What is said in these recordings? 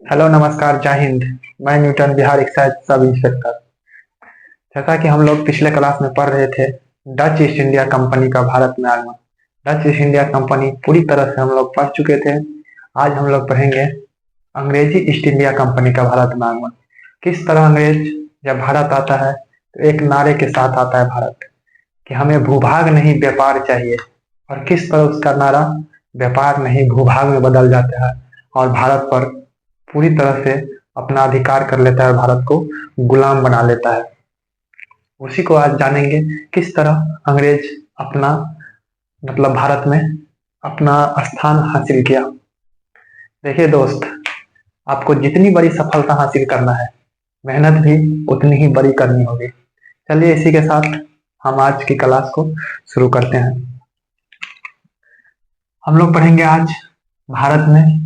Hello नमस्कार जय हिंद। मैं Newton Bihar excise sub inspector. जैसा कि हम लोग पिछले क्लास में पढ़ रहे थे, डच ईस्ट इंडिया कंपनी का भारत में आगमन। डच ईस्ट इंडिया कंपनी पूरी तरह से हम लोग पढ़ चुके थे। आज हम लोग पढ़ेंगे अंग्रेजी ईस्ट इंडिया कंपनी का भारत में आगमन। किस तरह अंग्रेज जब भारत आता है तो एक नारे के साथ आता है भारत कि हमें भूभाग नहीं व्यापार चाहिए, और किस तरह उसका नारा व्यापार नहीं भूभाग में बदल जाता है और भारत पर पूरी तरह से अपना अधिकार कर लेता है, भारत को गुलाम बना लेता है। उसी को आज जानेंगे किस तरह अंग्रेज अपना भारत में अपना स्थान हासिल किया। देखिए दोस्त, आपको जितनी बड़ी सफलता हासिल करना है, मेहनत भी उतनी ही बड़ी करनी होगी। चलिए इसी के साथ हम आज की क्लास को शुरू करते हैं। हम लोग पढ़ेंगे आज भारत में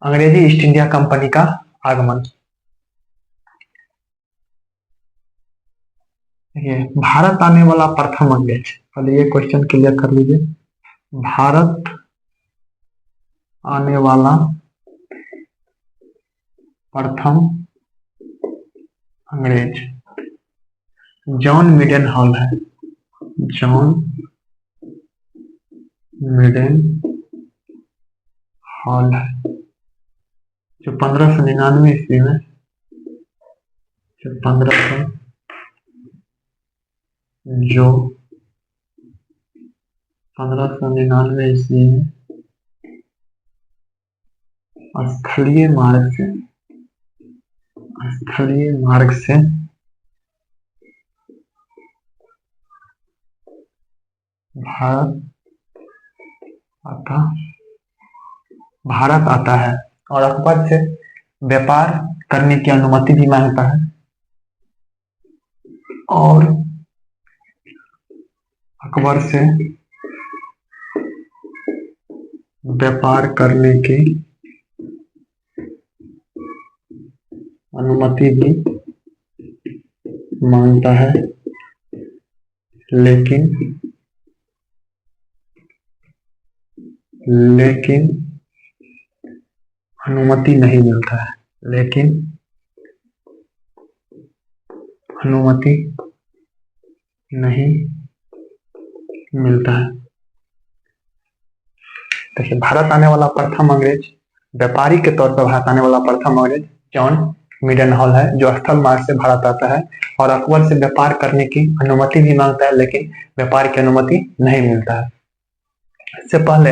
अंग्रेजी ईस्ट इंडिया कंपनी का आगमन। ये भारत आने वाला प्रथम अंग्रेज, पहले ये क्वेश्चन क्लियर कर लीजिए। भारत आने वाला प्रथम अंग्रेज जॉन मिडन हॉल है। जॉन मिडन हॉल है जो 1599 ईस्वी में जो 1500 जो 1599 ईस्वी में स्थलीय मार्ग से भारत आता है और अकबर से व्यापार करने की अनुमति भी मांगता है और अकबर से व्यापार करने की अनुमति भी मांगता है, लेकिन अनुमति नहीं मिलता है। देखिए, भारत आने वाला प्रथम अंग्रेज, व्यापारी के तौर पर भारत आने वाला प्रथम अंग्रेज जॉन मिडन हॉल है, जो स्थल मार्ग से भारत आता है और अकबर से व्यापार करने की अनुमति भी मांगता है, लेकिन व्यापार की अनुमति नहीं मिलता है। इससे पहले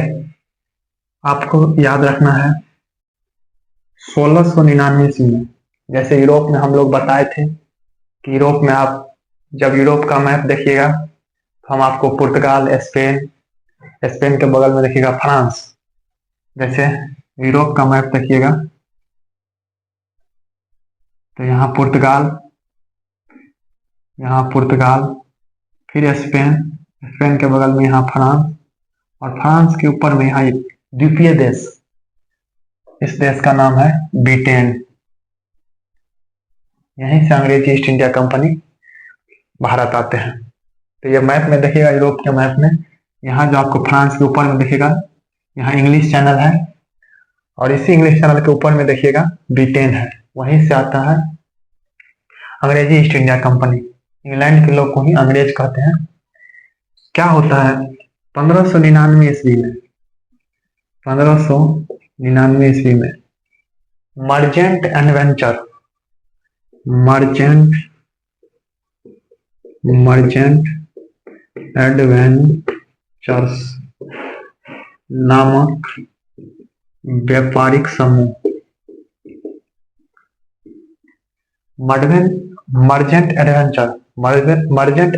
आपको याद रखना है 1699 ईस्वी में, जैसे यूरोप में हम लोग बताए थे कि यूरोप में आप जब यूरोप का मैप देखिएगा तो हम आपको पुर्तगाल, स्पेन के बगल में देखिएगा फ्रांस। जैसे यूरोप का मैप देखिएगा तो यहाँ पुर्तगाल, फिर स्पेन के बगल में यहाँ फ्रांस, और फ्रांस के ऊपर में यहाँ द्वीपीय देश, इस देश का नाम है ब्रिटेन। यहीं से अंग्रेजी ईस्ट इंडिया कंपनी भारत आते हैं। तो ये मैप में देखिएगा, यूरोप के मैप में यहाँ जो आपको फ्रांस के ऊपर में दिखेगा, यहाँ इंग्लिश चैनल है, और इसी इंग्लिश चैनल के ऊपर में देखिएगा ब्रिटेन है। वहीं से आता है अंग्रेजी ईस्ट इंडिया कंपनी। इंग्लैंड के लोग को ही अंग्रेज कहते हैं। क्या होता है 1599 ईस्वी में मर्चेंट एडवेंचर्स नामक व्यापारिक समूह, मर्चेंट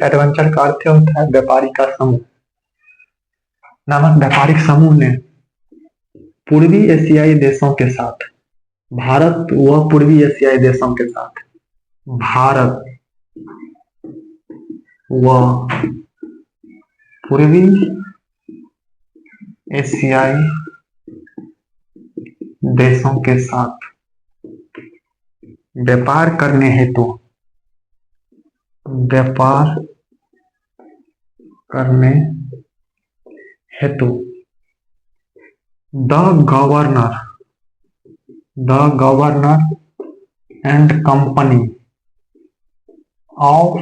एडवेंचर का अर्थ होता है व्यापारी का समूह, नामक व्यापारिक समूह ने पूर्वी एशियाई देशों के साथ भारत व पूर्वी एशियाई देशों के साथ भारत व पूर्वी एशियाई देशों के साथ व्यापार करने हेतु the the governor and company of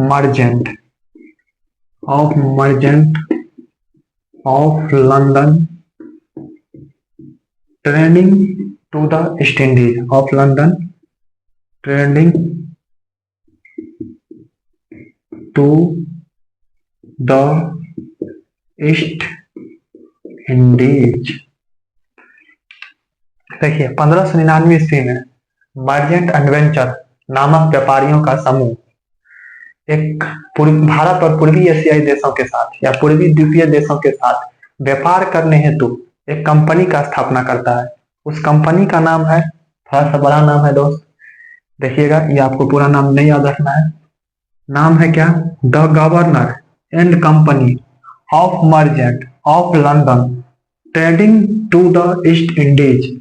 merchant of London trading to the East Indies of London trading to the East Indies. देखिए 1599 ईस्वी में मर्जेंट एडवेंचर नामक व्यापारियों का समूह एक भारत और पूर्वी एशियाई देशों के साथ या पूर्वी द्वीपीय देशों के साथ व्यापार करने हेतु एक कंपनी का स्थापना करता है। उस कंपनी का नाम है, थोड़ा सा बड़ा नाम है दोस्त, देखिएगा, ये आपको पूरा नाम नहीं याद रखना है। नाम है क्या? The governor and company of merchant of London trading to the East Indies.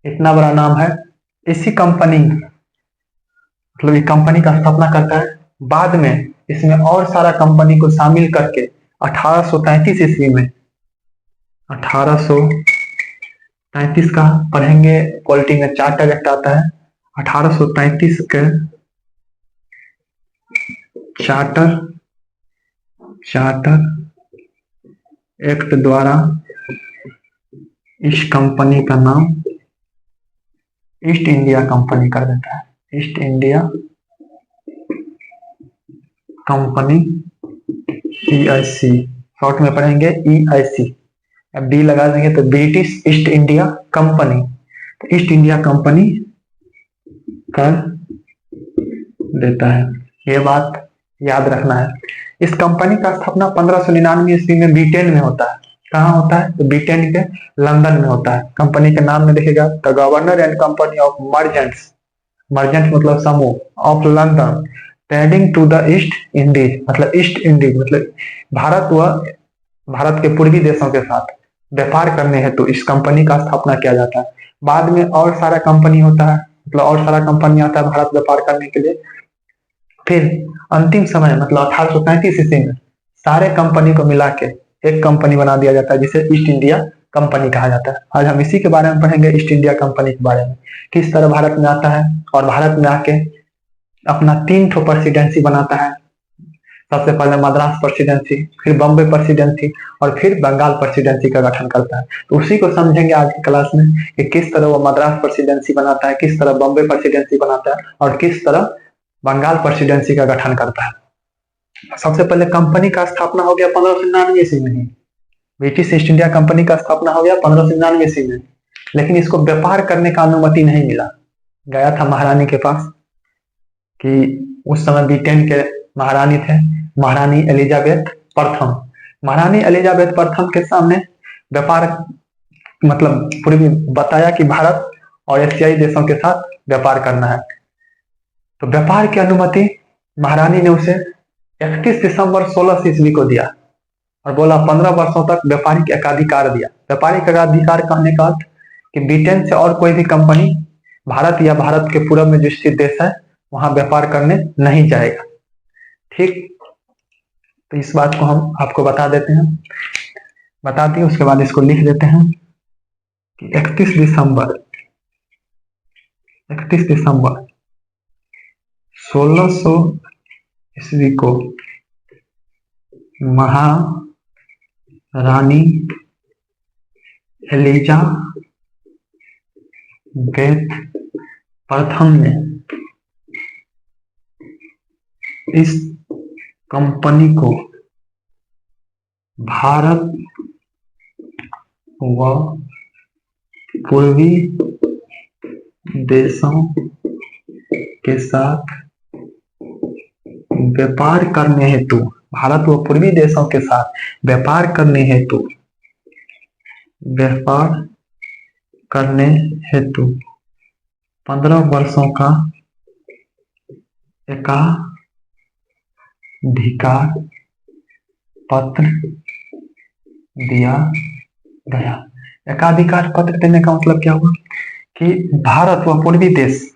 इतना बड़ा नाम है। इसी कंपनी मतलब ये कंपनी का स्थापना करता है। बाद में इसमें और सारा कंपनी को शामिल करके 1833 ईस्वी में 1833 का पढ़ेंगे पॉलिटी में चार्टर एक्ट आता है। 1833 के चार्टर एक्ट द्वारा इस कंपनी का नाम ईस्ट इंडिया कंपनी कर देता है। East India company EIC, short में पढ़ेंगे EIC। अब डी लगा देंगे तो ब्रिटिश ईस्ट इंडिया कंपनी, तो ईस्ट इंडिया कंपनी कर देता है। ये बात याद रखना है। इस कंपनी का स्थापना 1599 ईस्वी में ब्रिटेन में होता है। कहाँ होता है? तो ब्रिटेन के लंदन में होता है। कंपनी के नाम में देखिएगा the governor and company of merchants, merchant मतलब समूह, of London trading to the East Indies मतलब ईस्ट इंडीज मतलब भारत के पूर्वी देशों के साथ व्यापार करने हेतु इस कंपनी का स्थापना किया जाता है। बाद में और सारा कंपनी होता है, मतलब और सारा कंपनी आता है भारत व्यापार करने के लिए। फिर अंतिम समय मतलब 1835 ईस्वी में सारे कंपनी को मिला के एक कंपनी बना दिया जाता है जिसे ईस्ट इंडिया कंपनी कहा जाता है। आज हम इसी के बारे में पढ़ेंगे, ईस्ट इंडिया कंपनी के बारे में, किस तरह भारत में आता है और भारत में आके अपना 3 ठो प्रेसिडेंसी बनाता है। सबसे पहले मद्रास प्रेसिडेंसी, फिर बॉम्बे प्रेसिडेंसी और फिर बंगाल प्रेसिडेंसी का गठन करता है। तो उसी को समझेंगे आज की क्लास में कि किस तरह वो मद्रास प्रेसिडेंसी बनाता है, किस तरह बॉम्बे प्रेसिडेंसी बनाता है और किस तरह बंगाल प्रेसिडेंसी का गठन करता है। सबसे पहले कंपनी का स्थापना हो गया 1599 ईस्वी में ही। ब्रिटिश ईस्ट इंडिया कंपनी का स्थापना हो गया 1599 ईस्वी में, लेकिन इसको व्यापार करने का अनुमति नहीं मिला। गया था महारानी के पास कि उस समय ब्रिटेन के महारानी थे, महारानी एलिजाबेथ प्रथम। महारानी एलिजाबेथ प्रथम के सामने व्यापार मतलब पूर्वी बताया कि भारत और एशियाई देशों के साथ व्यापार करना है। तो व्यापार की अनुमति महारानी ने उसे 31 दिसंबर 1600 ईस्वी को दिया और बोला 15 वर्षों तक व्यापारिक एकाधिकार दिया। व्यापारिक एकाधिकार कहने का अर्थ कि ब्रिटेन से और कोई भी कंपनी भारत या भारत के पूर्व में जो स्थित देश है वहां व्यापार करने नहीं जाएगा। ठीक, तो इस बात को हम आपको बता देते हैं, बता दिए। उसके बाद इसको लिख देते हैं कि 31 दिसंबर 1600 ईस्वी को महारानी एलिजाबेथ प्रथम ने इस कंपनी को भारत व पूर्वी देशों के साथ व्यापार करने हेतु, भारत व पूर्वी देशों के साथ व्यापार करने हेतु 15 वर्षों का एकाधिकार पत्र दिया गया। एकाधिकार पत्र देने का मतलब क्या हुआ कि भारत व पूर्वी देश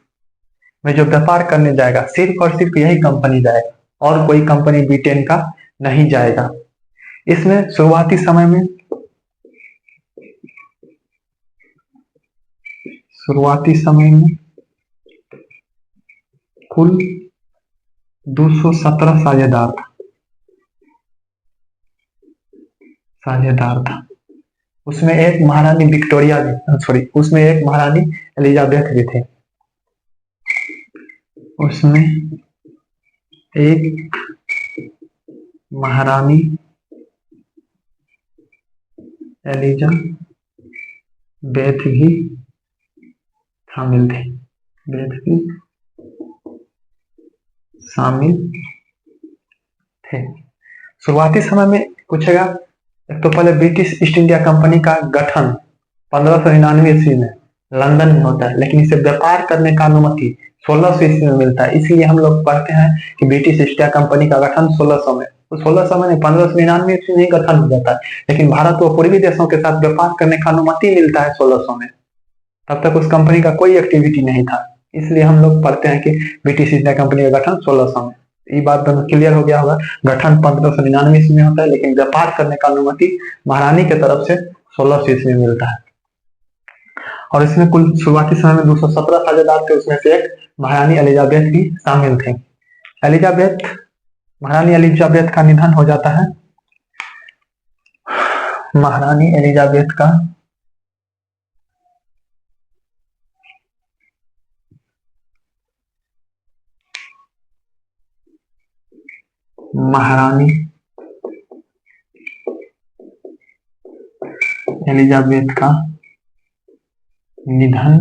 में जो व्यापार करने जाएगा सिर्फ और सिर्फ यही कंपनी जाएगा और कोई कंपनी ब्रिटेन का नहीं जाएगा। इसमें शुरुआती समय में शुरुआती समय में कुल 217 साझेदार था। उसमें एक महारानी विक्टोरिया भी, सॉरी, उसमें एक महारानी एलिजाबेथ भी थे। उसमें एक महारानी एलिजाबेथ भी शामिल थे, बेथ भी शामिल थे। शुरुआती समय में पूछेगा, एक तो पहले ब्रिटिश ईस्ट इंडिया कंपनी का गठन 1599 ईस्वी में लंदन में होता है, लेकिन इसे व्यापार करने का अनुमति 1600 ईस्वी में मिलता है। इसलिए हम लोग पढ़ते हैं कि ब्रिटिश ईस्ट इंडिया कंपनी का गठन 1600 में, तो 1600 में नहीं, 1599 ईस्वी में ही गठन हो जाता है, लेकिन भारत व पूर्वी देशों के साथ व्यापार करने का अनुमति मिलता है 1600 में। तब तक उस कंपनी का कोई एक्टिविटी नहीं था, इसलिए हम लोग पढ़ते हैं कि ब्रिटिश ईस्ट इंडिया कंपनी का गठन 1600 में। ये बात क्लियर हो गया होगा। गठन 1599 ईस्वी में होता है, लेकिन व्यापार करने का अनुमति महारानी की तरफ से 1600 ईस्वी में मिलता है। और इसमें कुल शुरुआती समय में 217 साझेदार थे, उसमें से एक महारानी एलिजाबेथ भी शामिल थे। महारानी एलिजाबेथ का निधन हो जाता है। महारानी एलिजाबेथ का महारानी एलिजाबेथ का निधन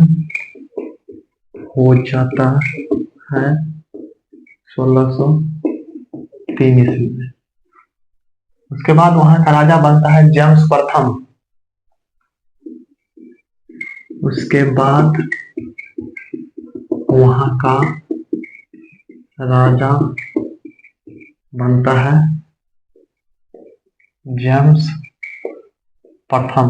हो जाता है 1603 ईस्वी में। उसके बाद वहां का राजा बनता है जेम्स प्रथम। उसके बाद वहां का राजा बनता है जेम्स प्रथम।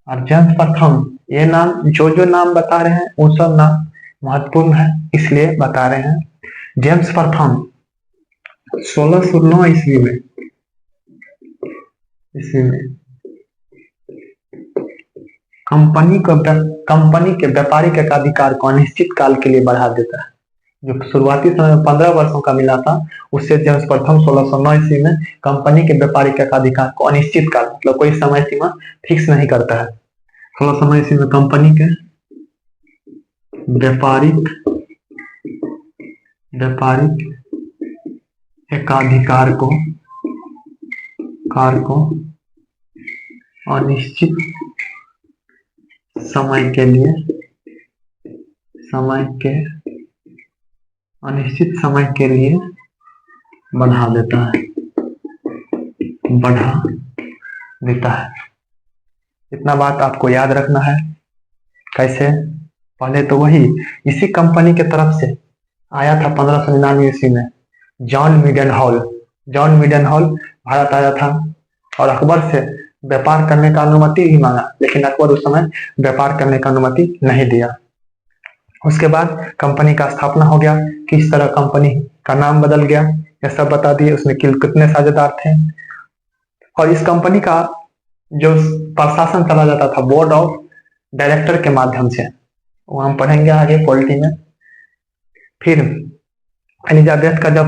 और जेम्स प्रथम, ये नाम जो नाम बता रहे हैं वो सब नाम महत्वपूर्ण है, इसलिए बता रहे हैं। जेम्स प्रथम 1609 ईस्वी में कंपनी के व्यापारिक एकाधिकार को अनिश्चित काल के लिए बढ़ा देता है। जो शुरुआती समय में 15 वर्षों का मिला था, उससे जेम्स प्रथम 1609 ईस्वी में कंपनी के व्यापारिक एकाधिकार को अनिश्चित काल, मतलब कोई समय सीमा फिक्स नहीं करता है। 1609 ईस्वी में कंपनी के व्यापारिक एकाधिकार को अनिश्चित समय के लिए बढ़ा देता है। इतना बात आपको याद रखना है। कैसे? पहले तो वही इसी कंपनी के तरफ से आया था 1599 ईस्वी में जॉन मिडन हॉल भारत आया था और अकबर से व्यापार करने का अनुमति भी मांगा, लेकिन अकबर उस समय व्यापार करने का अनुमति नहीं दिया। उसके बाद कंपनी का स्थापना हो गया। किस तरह कंपनी का नाम बदल गया, यह सब बता दिए। उसमें कितने साझेदार थे, और इस कंपनी का जो प्रशासन चला जाता था बोर्ड ऑफ डायरेक्टर के माध्यम से, वो हम पढ़ेंगे आगे पॉलिटी में। फिर एलिजाबेथ का जब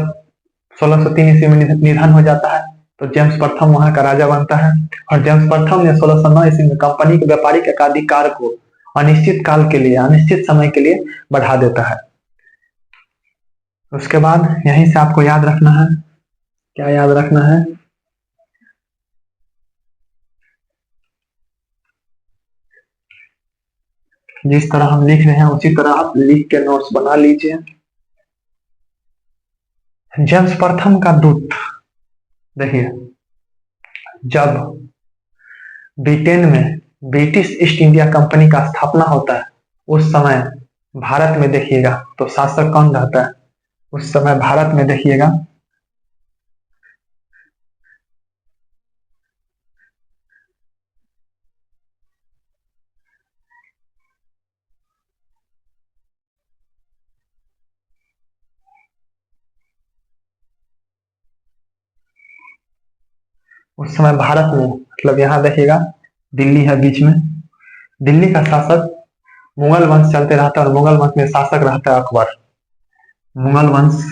1603 ईस्वी में निधन हो जाता है, तो जेम्स प्रथम वहां का राजा बनता है, और जेम्स प्रथम ने 1609 ईस्वी में कंपनी के व्यापारिक एकाधिकार को अनिश्चित काल के लिए, अनिश्चित समय के लिए बढ़ा देता है। उसके बाद यहीं से आपको याद रखना है, क्या याद रखना है? जिस तरह हम लिख रहे हैं उसी तरह आप लिख के नोट्स बना लीजिए। जेम्स प्रथम का दूत, देखिए, जब ब्रिटेन में ब्रिटिश ईस्ट इंडिया कंपनी का स्थापना होता है, उस समय भारत में देखिएगा तो शासक कौन रहता है? उस समय भारत में देखिएगा उस समय भारत में, मतलब यहाँ देखिएगा दिल्ली है बीच में, दिल्ली का शासक मुगल वंश चलते रहता है और मुगल वंश में शासक रहता है अकबर। मुगल वंश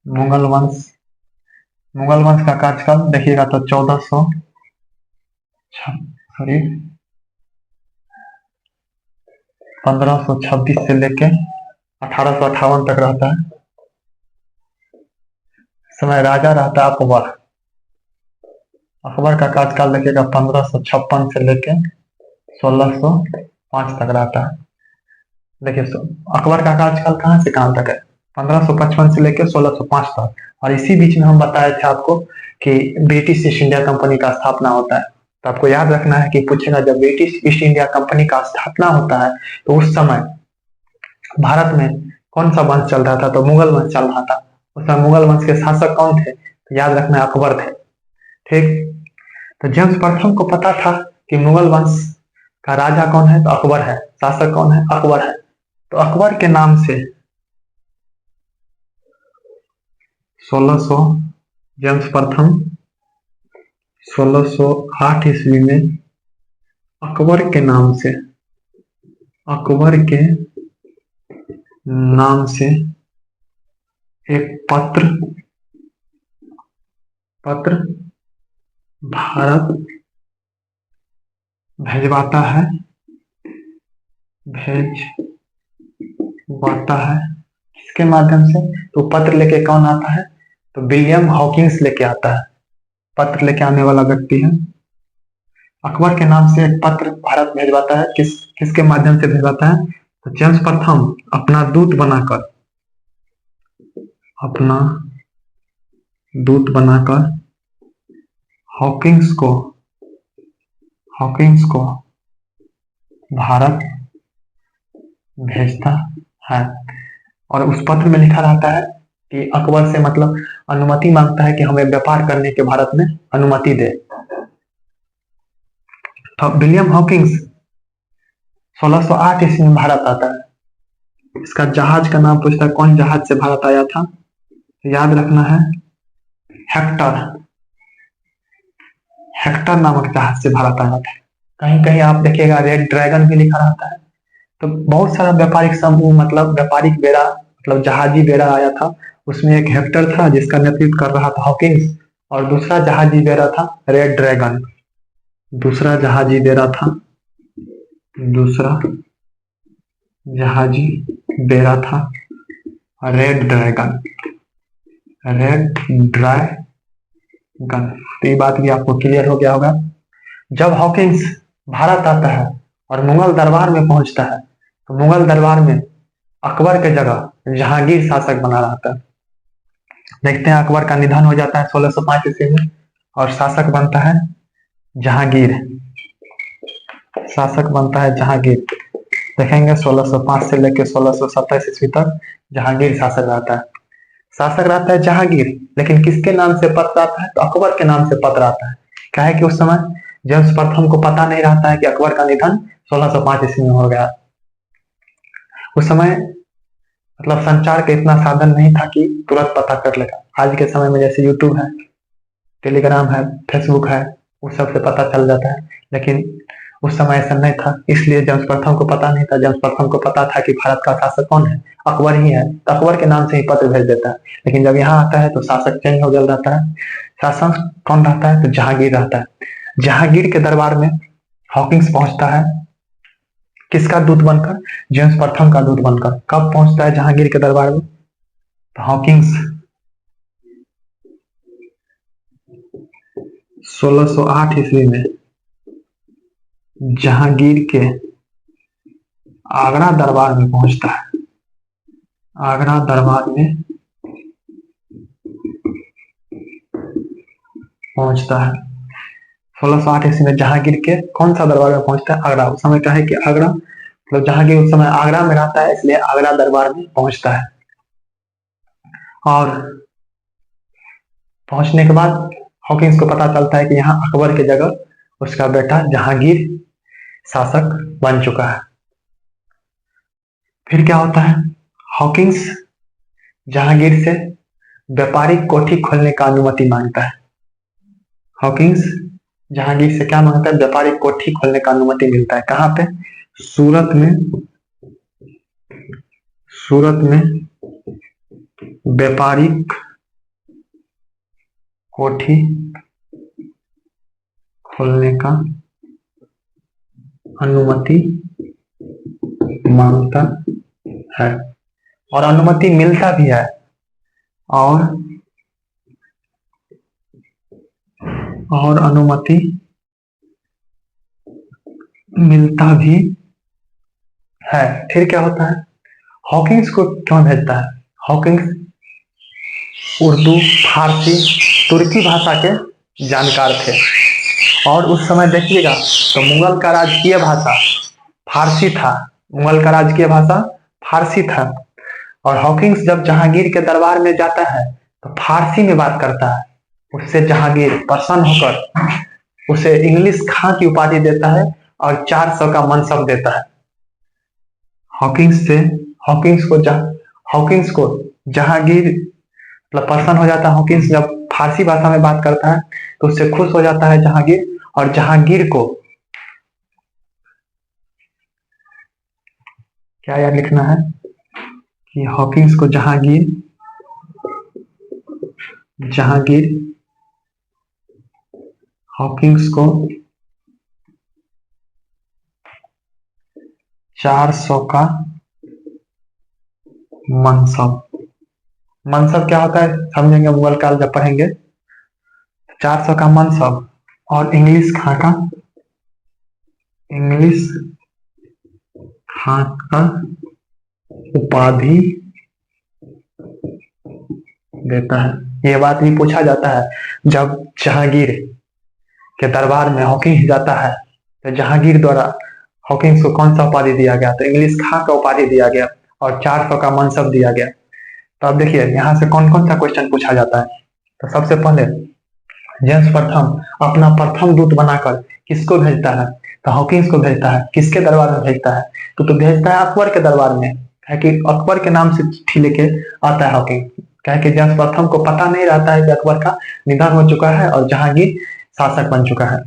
मुगल वंश मुगल वंश का कार्यकाल देखिएगा तो 1526 से लेके 1858 तक रहता है। समय राजा रहता है अकबर। अकबर का कार्यकाल देखिएगा 1556 से लेके 1605 तक रहता है। देखिए अकबर का कार्यकाल कहाँ से कहाँ तक है, 1555 से लेकर 1605 तक। और इसी बीच में हम बताए थे आपको कि ब्रिटिश ईस्ट इंडिया कंपनी का स्थापना होता है। तो आपको याद रखना है कि पूछेगा जब ब्रिटिश ईस्ट इंडिया कंपनी का स्थापना होता है तो उस समय भारत में कौन सा वंश चल रहा था, तो मुगल वंश चल रहा था। उस समय मुगल वंश के शासक कौन थे, तो याद रखना है अकबर थे। ठीक, तो जेम्स प्रथम को पता था कि मुगल वंश का राजा कौन है, तो अकबर है। शासक कौन है, अकबर है। तो अकबर के नाम से 1600 जेम्स प्रथम 1608 ईस्वी में अकबर के नाम से एक पत्र भारत भेजवाता है किसके माध्यम से, तो पत्र लेके कौन आता है, तो विलियम हॉकिंस लेके आता है। पत्र लेके आने वाला व्यक्ति है। अकबर के नाम से एक पत्र भारत भेजवाता है, किसके माध्यम से भेजवाता है, तो जेम्स प्रथम अपना दूत बनाकर हॉकिंस को भारत भेजता है। और उस पत्र में लिखा रहता है कि अकबर से मतलब अनुमति मांगता है कि हमें व्यापार करने के भारत में अनुमति दे। तो विलियम हॉकिंस 1608 ईस्वी में भारत आता है। इसका जहाज का नाम पूछता है, कौन जहाज से भारत आया था, याद रखना है हेक्टर नामक जहाज से भारत आया था। कहीं कहीं आप देखिएगा रेड ड्रैगन भी लिखा रहता है। तो बहुत सारा व्यापारिक समूह मतलब व्यापारिक बेड़ा मतलब जहाजी बेड़ा आया था। उसमें एक हेक्टर था जिसका नेतृत्व कर रहा था हॉकिंस, और दूसरा जहाजी बेड़ा था रेड ड्रैगन। दूसरा जहाजी बेड़ा था रेड ड्रैगन। तो ये बात भी आपको क्लियर हो गया होगा। जब हॉकिंस भारत आता है और मुगल दरबार में पहुंचता है तो मुगल दरबार में अकबर के जगह जहांगीर शासक बना रहता है। देखते हैं अकबर का निधन हो जाता है 1605 ईस्वी में और शासक बनता है जहांगीर। देखेंगे 1605 से लेकर 1627 ईस्वी तक जहांगीर शासक रहता है जहांगीर। लेकिन किसके नाम से पत्र आता है, तो अकबर के नाम से पत्र आता है। क्या है कि उस समय जेम्स प्रथम को पता नहीं रहता है कि अकबर का निधन 1605 ईस्वी में हो गया। उस समय मतलब संचार का इतना साधन नहीं था कि तुरंत पता कर लेगा। आज के समय में जैसे यूट्यूब है, टेलीग्राम है, फेसबुक है, उस सब से पता चल जाता है। लेकिन उस समय ऐसा नहीं था, इसलिए जेम्स प्रथम को पता नहीं था। जेम्स प्रथम को पता था कि भारत का शासक कौन है, अकबर ही है, तो अकबर के नाम से ही पत्र भेज देता है। लेकिन जब यहाँ आता है तो शासक चेंज हो जाता है। शासक कौन रहता है, तो जहांगीर रहता है। जहांगीर के दरबार में हॉकिंस पहुंचता है, किसका दूत बनकर, जेम्स प्रथम का दूत बनकर। कब पहुंचता है जहांगीर के दरबार में, तो हॉकिंस 1608 ईस्वी में जहांगीर के आगरा दरबार में पहुंचता है। आगरा दरबार में पहुंचता है 1608 ईस्वी में जहांगीर के कौन सा दरबार में पहुंचता है, आगरा। उस समय क्या है कि आगरा मतलब जहांगीर उस समय आगरा में रहता है, इसलिए आगरा दरबार में पहुंचता है। और पहुंचने के बाद हॉकिंस को पता चलता है कि यहाँ अकबर की जगह उसका बेटा जहांगीर शासक बन चुका है। फिर क्या होता है, हॉकिंस जहांगीर से व्यापारिक कोठी खोलने का अनुमति मांगता है। हॉकिंस जहांगीर से क्या मांगता है? व्यापारिक कोठी खोलने का अनुमति मिलता है। कहाँ पे? सूरत में। सूरत में व्यापारिक कोठी खोलने का अनुमति मांगता है और अनुमति मिलता भी है। और अनुमति मिलता भी है। फिर क्या होता है? हॉकिंस को क्यों भेजता है? हॉकिंस उर्दू, फारसी, तुर्की भाषा के जानकार थे और उस समय देखिएगा तो मुगल का राजकीय भाषा फारसी था। मुगल का राजकीय भाषा फारसी था और हॉकिंस जब जहांगीर के दरबार में जाता है तो फारसी में बात करता है। उससे जहांगीर प्रसन्न होकर उसे इंग्लिश खां की उपाधि देता है और 400 का मनसब देता है। हॉकिंस को जहांगीर मतलब प्रसन्न हो जाता है। हॉकिंस जब फारसी भाषा में बात करता है तो उससे खुश हो जाता है जहांगीर और जहांगीर को क्या याद लिखना है कि हॉकिंस को जहांगीर 400 का मनसब क्या होता है समझेंगे मुगल काल जब पढ़ेंगे। 400 का मनसब और इंग्लिश खां का उपाधि देता है। यह बात भी पूछा जाता है जब जहांगीर के दरबार में हॉकिंस जाता है तो जहांगीर द्वारा हॉकिंस को कौन सा उपाधि दिया गया? तो इंग्लिश खां का उपाधि दिया गया और 400 का मनसब दिया गया। तो अब देखिए यहाँ से कौन कौन सा क्वेश्चन पूछा जाता है। तो सबसे पहले जेम्स प्रथम अपना प्रथम दूत बनाकर किसको भेजता है? तो हॉकिंस को भेजता है। किसके दरबार में भेजता है? तो भेजता है अकबर के दरबार में, कि अकबर के नाम से चिट्ठी लेके आता है हॉकिंस। क्या कि जेम्स प्रथम को पता नहीं रहता है कि अकबर का निधन हो चुका है और जहांगीर शासक बन चुका है।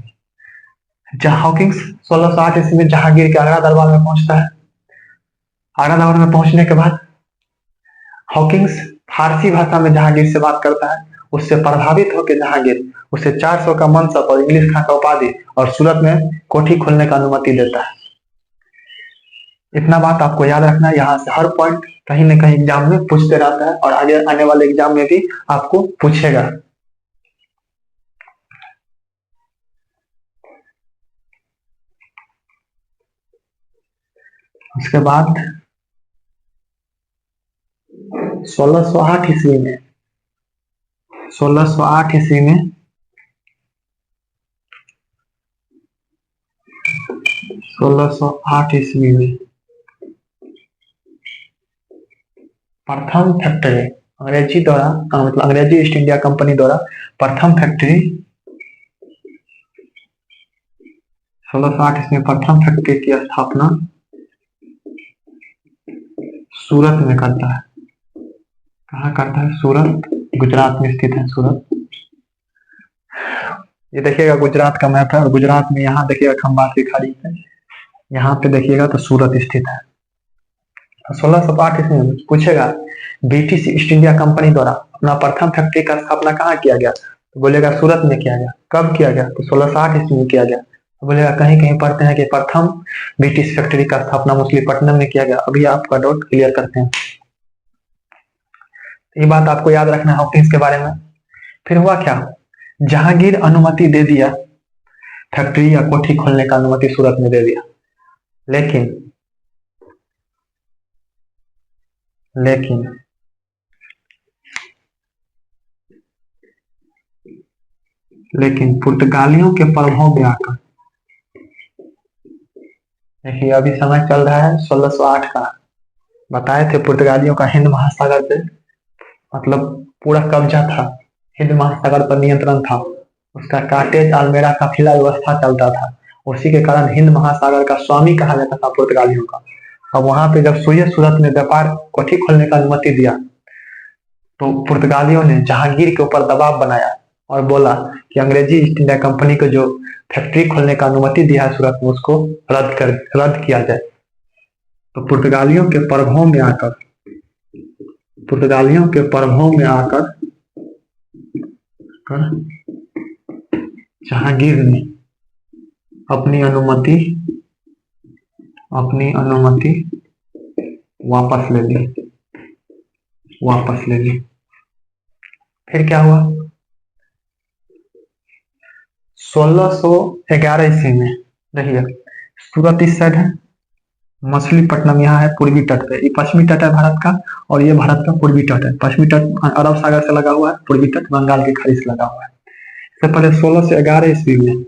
हॉकिंस 1608 ईस्वी में जहांगीर के आगरा दरबार में पहुंचता है। आगरा दरबार में पहुंचने के बाद हॉकिंस फारसी भाषा में जहांगीर से बात करता है। उससे प्रभावित होकर जहांगीर उसे 400 का मनसब और इंग्लिश खां का उपाधि और सूरत में कोठी खोलने का अनुमति देता है। इतना बात आपको याद रखना है। यहाँ से हर पॉइंट कहीं ना कहीं एग्जाम में पूछते रहता है और आगे आने वाले एग्जाम में भी आपको पूछेगा। उसके बाद 1608 ईस्वी में 1608 ईस्वी में प्रथम फैक्ट्री अंग्रेजी द्वारा मतलब अंग्रेजी ईस्ट इंडिया कंपनी द्वारा प्रथम फैक्ट्री 1608 ईस्वी में प्रथम फैक्ट्री की स्थापना सूरत में करता है। कहाँ करता है? सूरत, गुजरात में स्थित है सूरत। ये देखिएगा गुजरात का मैप है और गुजरात में यहाँ देखिएगा खंबात की खाड़ी है, यहाँ पे देखिएगा तो सूरत स्थित है। 1608 ईस्वी में पूछेगा ब्रिटिश ईस्ट इंडिया कंपनी द्वारा अपना प्रथम फैक्ट्री का स्थापना कहाँ किया गया? तो बोलेगा सूरत में किया गया। कब किया गया? तो 1608 ईस्वी में किया गया। तो बोलेगा कहीं कहीं पढ़ते हैं कि प्रथम ब्रिटिश फैक्ट्री का स्थापना मछलीपट्टनम में किया गया। अभी आपका डाउट क्लियर करते हैं। ये बात आपको याद रखना है हॉकिंस के बारे में। फिर हुआ क्या? जहांगीर अनुमति दे दिया, फैक्ट्री या कोठी खोलने का अनुमति सूरत में दे दिया, लेकिन पुर्तगालियों के प्रभाव में आकर, देखिए अभी समय चल रहा है 1608 का, बताए थे पुर्तगालियों का हिंद महासागर पे मतलब पूरा कब्जा था, हिंद महासागर पर नियंत्रण था, उसका काटेज अल्मेरा का फिला व्यवस्था चलता था। उसी के कारण हिंद महासागर का स्वामी कहा जाता था पुर्तगालियों का। अब वहां पे जब सूरत में व्यापार कोठी खोलने का अनुमति दिया तो पुर्तगालियों ने जहांगीर के ऊपर दबाव बनाया और बोला कि अंग्रेजी ईस्ट इंडिया कंपनी को जो फैक्ट्री खोलने का अनुमति दिया है सूरत में, उसको रद्द किया जाए। तो पुर्तगालियों के प्रभाव में आकर जहांगीर ने अपनी अनुमति वापस ले ली। फिर क्या हुआ? 1611 ईस्वी में, देखिए सूरत इस साइड है, मछलीपट्टनम यहाँ है पूर्वी तट पे, ये पश्चिमी तट है भारत का, और ये भारत का पूर्वी तट है। पश्चिमी तट अरब सागर से लगा हुआ है, पूर्वी तट बंगाल की खाड़ी से लगा हुआ है। इससे पहले 1611 ईस्वी में,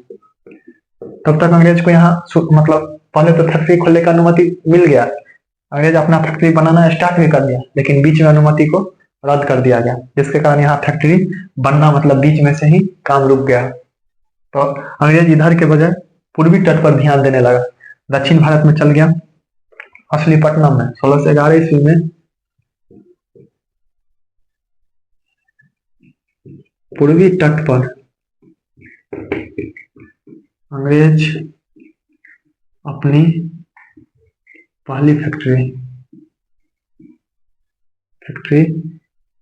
तब तक अंग्रेज को यहाँ मतलब पहले तो फैक्ट्री खोलने का अनुमति मिल गया, अंग्रेज अपना फैक्ट्री बनाना स्टार्ट भी कर दिया, लेकिन बीच में अनुमति को रद्द कर दिया गया, जिसके कारण यहाँ फैक्ट्री बनना मतलब बीच में से ही काम रुक गया। तो अंग्रेज इधर के बजाय पूर्वी तट पर ध्यान देने लगा, दक्षिण भारत में चल गया। मछलीपट्टनम में 1611 ईस्वी में पूर्वी तट पर अंग्रेज अपनी पहली फैक्ट्री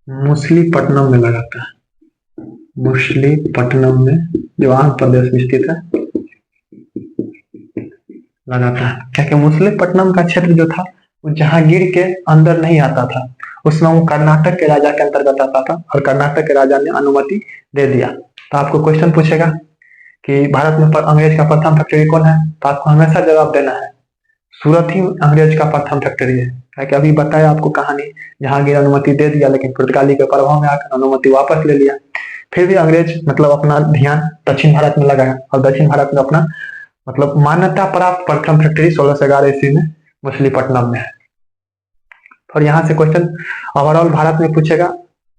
मछलीपट्टनम में लगाता है। मछलीपट्टनम में, जो आंध्र प्रदेश में स्थित है, लगाता है। क्योंकि मछलीपट्टनम का क्षेत्र जो था वो जहांगीर के अंदर नहीं आता था, उसमें वो कर्नाटक के राजा के अंतर्गत आता था, और कर्नाटक के राजा ने अनुमति दे दिया। तो आपको क्वेश्चन पूछेगा कि भारत में अंग्रेज का प्रथम फैक्ट्री कौन है, तो आपको हमेशा जवाब देना है सूरत ही अंग्रेज का प्रथम फैक्ट्री है। क्या अभी बताया आपको कहानी, जहांगीर अनुमति दे दिया, लेकिन पुर्तगाली के प्रभाव में आकर अनुमति वापस ले लिया। फिर भी अंग्रेज मतलब अपना ध्यान दक्षिण भारत में लगाया, और दक्षिण भारत में अपना मतलब मान्यता प्राप्त प्रथम फैक्ट्री 1611 ईस्वी में मछलीपट्टनम में है। और यहाँ से क्वेश्चन ओवरऑल भारत में पूछेगा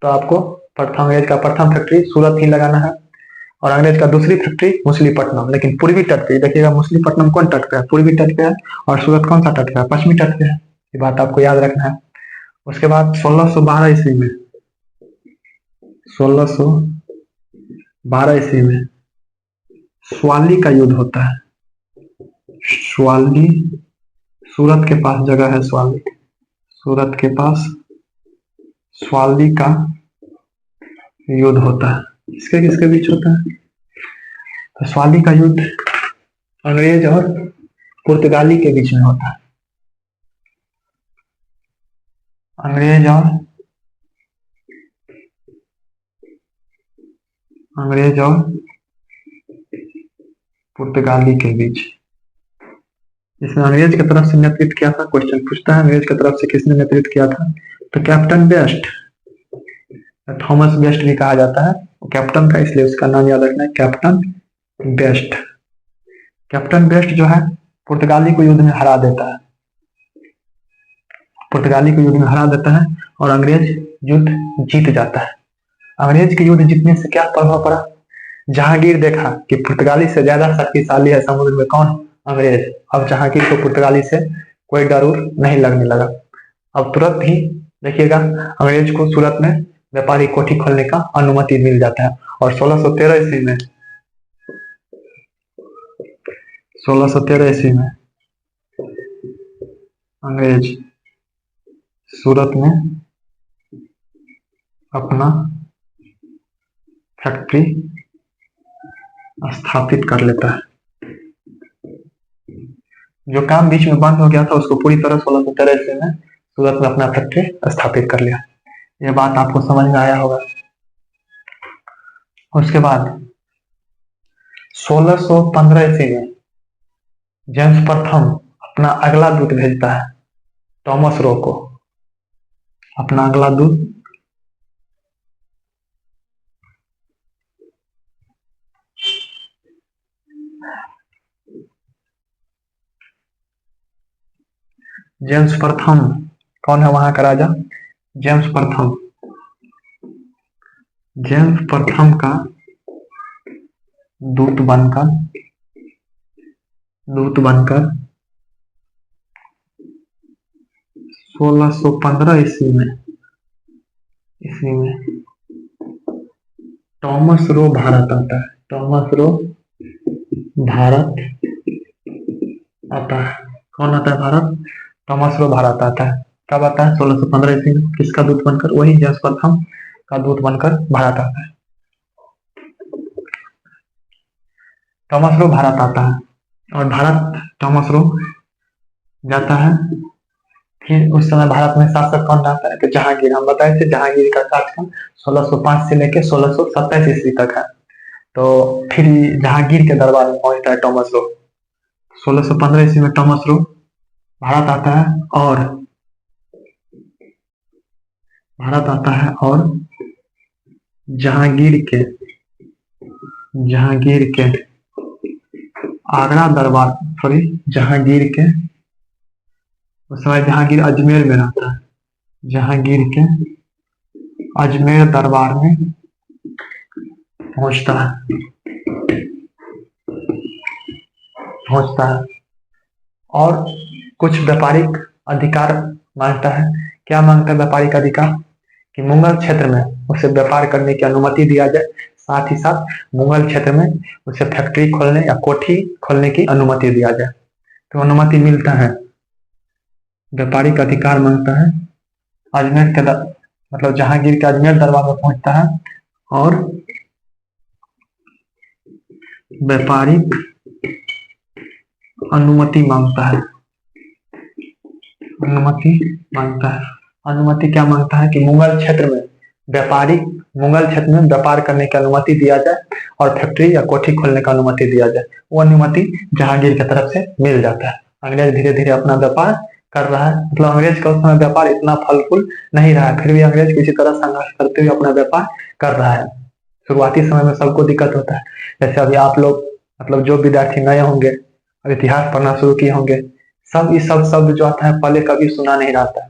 तो आपको अंग्रेज का प्रथम फैक्ट्री सूरत ही लगाना है, और अंग्रेज का दूसरी फैक्ट्री मछलीपट्टनम, लेकिन पूर्वी तट पे। देखिएगा मछलीपट्टनम कौन तट पे है? पूर्वी तट पे है, और सूरत कौन सा तट पे है? पश्चिमी तट पे है। ये बात आपको याद रखना है। उसके बाद 1612 ईस्वी में 1612 ईस्वी में स्वाली का युद्ध होता है। स्वाली, सूरत के पास जगह है स्वाली, सूरत के पास स्वाली का युद्ध होता है। किसके किसके बीच होता है? तो स्वाली का युद्ध अंग्रेज और पुर्तगाली के बीच में होता है। अंग्रेज और पुर्तगाली के बीच। इसमें अंग्रेज की तरफ से नेतृत्व किया था, क्वेश्चन पूछता है अंग्रेज की तरफ से किसने नेतृत्व किया था? तो कैप्टन बेस्ट, थॉमस बेस्ट भी कहा जाता है कैप्टन का, इसलिए उसका नाम याद रखना है, कैप्टन बेस्ट। कैप्टन बेस्ट जो है पुर्तगाली को युद्ध में हरा देता है, और अंग्रेज युद्ध जीत जाता है। अंग्रेज के युद्ध जीतने से क्या प्रभाव पड़ा? जहांगीर देखा कि पुर्तगाली से ज्यादा शक्तिशाली है समुद्र में कौन? अंग्रेज। अब जहांगीर को पुर्तगाली से कोई डर नहीं लगने लगा। अब तुरंत ही देखिएगा अंग्रेज को सूरत में व्यापारी कोठी खोलने का अनुमति मिल जाता है, और 1613 ईस्वी में अंग्रेज सूरत में अपना फैक्ट्री स्थापित कर लेता है। जो काम बीच में बंद हो गया था उसको पूरी तरह 1613 ईस्वी में सूरत में अपना फैक्ट्री स्थापित कर लिया। यह बात आपको समझ में आया होगा। उसके बाद 1615 ईस्वी में जेम्स प्रथम अपना अगला दूत भेजता है, थॉमस रो को, अपना अगला दूत जेम्स प्रथम। कौन है वहां का राजा? जेम्स प्रथम का दूत बनकर 1615 ईस्वी में ईस्वी में टॉमस रो भारत आता है। टॉमस रो भारत आता है। कौन आता है भारत? टॉमस रो भारत आता है। कब आता है? 1615 ईस्वी में। किसका दूत बनकर? वही जेम्स प्रथम का दूत बनकर भारत आता है। टॉमस रो भारत आता है और भारत टॉमस रो जाता है। फिर उस समय भारत में शासक कौन रहता है? तो जहांगीर। हम बताए थे जहांगीर का शासनकाल 1605 से लेकर 1627 ईस्वी तक है। तो फिर जहांगीर के दरबार में पहुंचता है टॉमस रो। 1615 ईस्वी में टॉमस रो भारत आता है और जहांगीर के आगरा दरबार जहांगीर के उस समय जहांगीर अजमेर में रहता है। जहांगीर के अजमेर दरबार में पहुंचता है और कुछ व्यापारिक अधिकार मांगता है। क्या मांगता है व्यापारिक अधिकार? कि मुगल क्षेत्र में उसे व्यापार करने की अनुमति दिया जाए, साथ ही साथ मुगल क्षेत्र में उसे फैक्ट्री खोलने या कोठी खोलने की अनुमति दिया जाए। तो अनुमति मिलता है, व्यापारिक अधिकार मांगता है। अजमेर के मतलब जहांगीर के अजमेर दरबार में पहुंचता है और व्यापारिक अनुमति मांगता है। अनुमति क्या मांगता है? कि मुगल क्षेत्र में व्यापार करने की अनुमति दिया जाए और फैक्ट्री या कोठी खोलने का अनुमति दिया जाए। वो अनुमति जहांगीर की तरफ से मिल जाता है। अंग्रेज धीरे धीरे अपना व्यापार कर रहा है। मतलब अंग्रेज का उस समय व्यापार इतना फल फूल नहीं रहा है, फिर भी अंग्रेज किसी तरह संघर्ष करते हुए अपना व्यापार कर रहा है। शुरुआती समय में सबको दिक्कत होता है। जैसे अभी आप लोग मतलब जो विद्यार्थी नए होंगे, अब इतिहास पढ़ना शुरू किए होंगे, सब ये सब शब्द जो आता है पहले कभी सुना नहीं रहता है,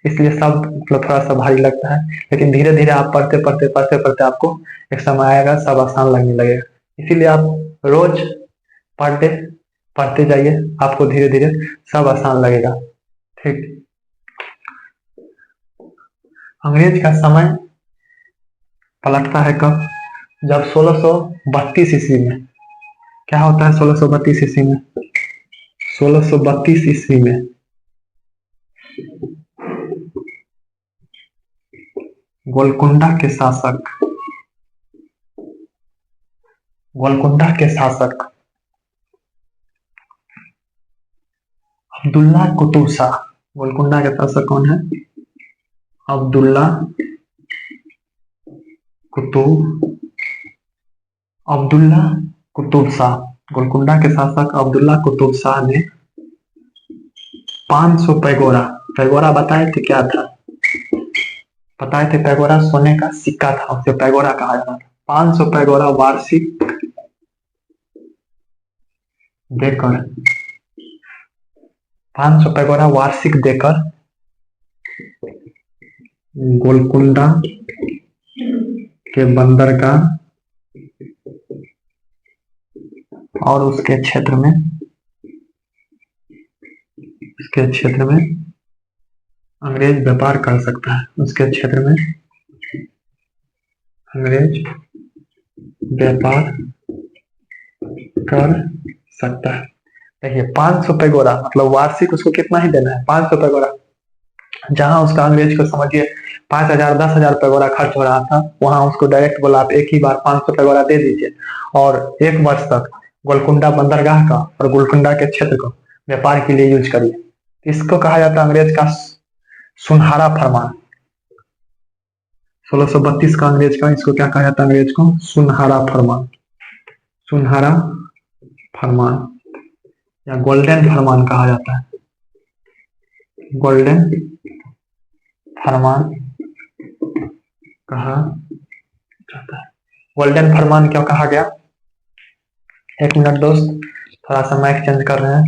इसलिए सब मतलब थोड़ा सा भारी लगता है। लेकिन धीरे धीरे आप पढ़ते आपको एक समय आएगा, सब आसान लगने लगेगा। इसीलिए आप रोज पढ़ते जाइए, आपको धीरे धीरे सब आसान लगेगा। ठीक। अंग्रेज का समय पलटता है कब? जब 1632 ईस्वी में। क्या होता है 1632 ईस्वी में? 1632 ईस्वी में गोलकुंडा के शासक अब्दुल्ला कुतुब शाह। गोलकुंडा के शासक कौन है? अब्दुल्ला कुतुब शाह। गोलकुंडा के शासक अब्दुल्ला कुतुब शाह ने 500 पैगोरा बताए थे क्या था? बताए थे पैगोरा सोने का सिक्का था, उसे पैगोरा कहा जाता था। 500 पैगोरा वार्षिक देकर गोलकुंडा के बंदरगाह और उसके क्षेत्र में अंग्रेज व्यापार कर सकता है। उसके क्षेत्र में अंग्रेज व्यापार कर सकता है। देखिए 500 पैगोरा मतलब वार्षिक उसको कितना ही देना है? 500 पैगोरा। जहां उसका अंग्रेज को समझिए 5000 10,000 पैगोरा खर्च हो रहा था, वहां उसको डायरेक्ट बोला आप एक ही बार 500 पैगोरा दे दीजिए और 1 वर्ष तक गोलकुंडा बंदरगाह का और गोलकुंडा के क्षेत्र को व्यापार के लिए यूज करिए। इसको कहा जाता है अंग्रेज का सुनहरा फरमान। 1632 का अंग्रेज का, इसको क्या कहा जाता है? अंग्रेज को सुनहरा फरमान या गोल्डन फरमान कहा जाता है। गोल्डन फरमान कहा जाता है। गोल्डन फरमान क्यों कहा गया? एक मिनट दोस्त, थोड़ा सा माइक चेंज कर रहे हैं।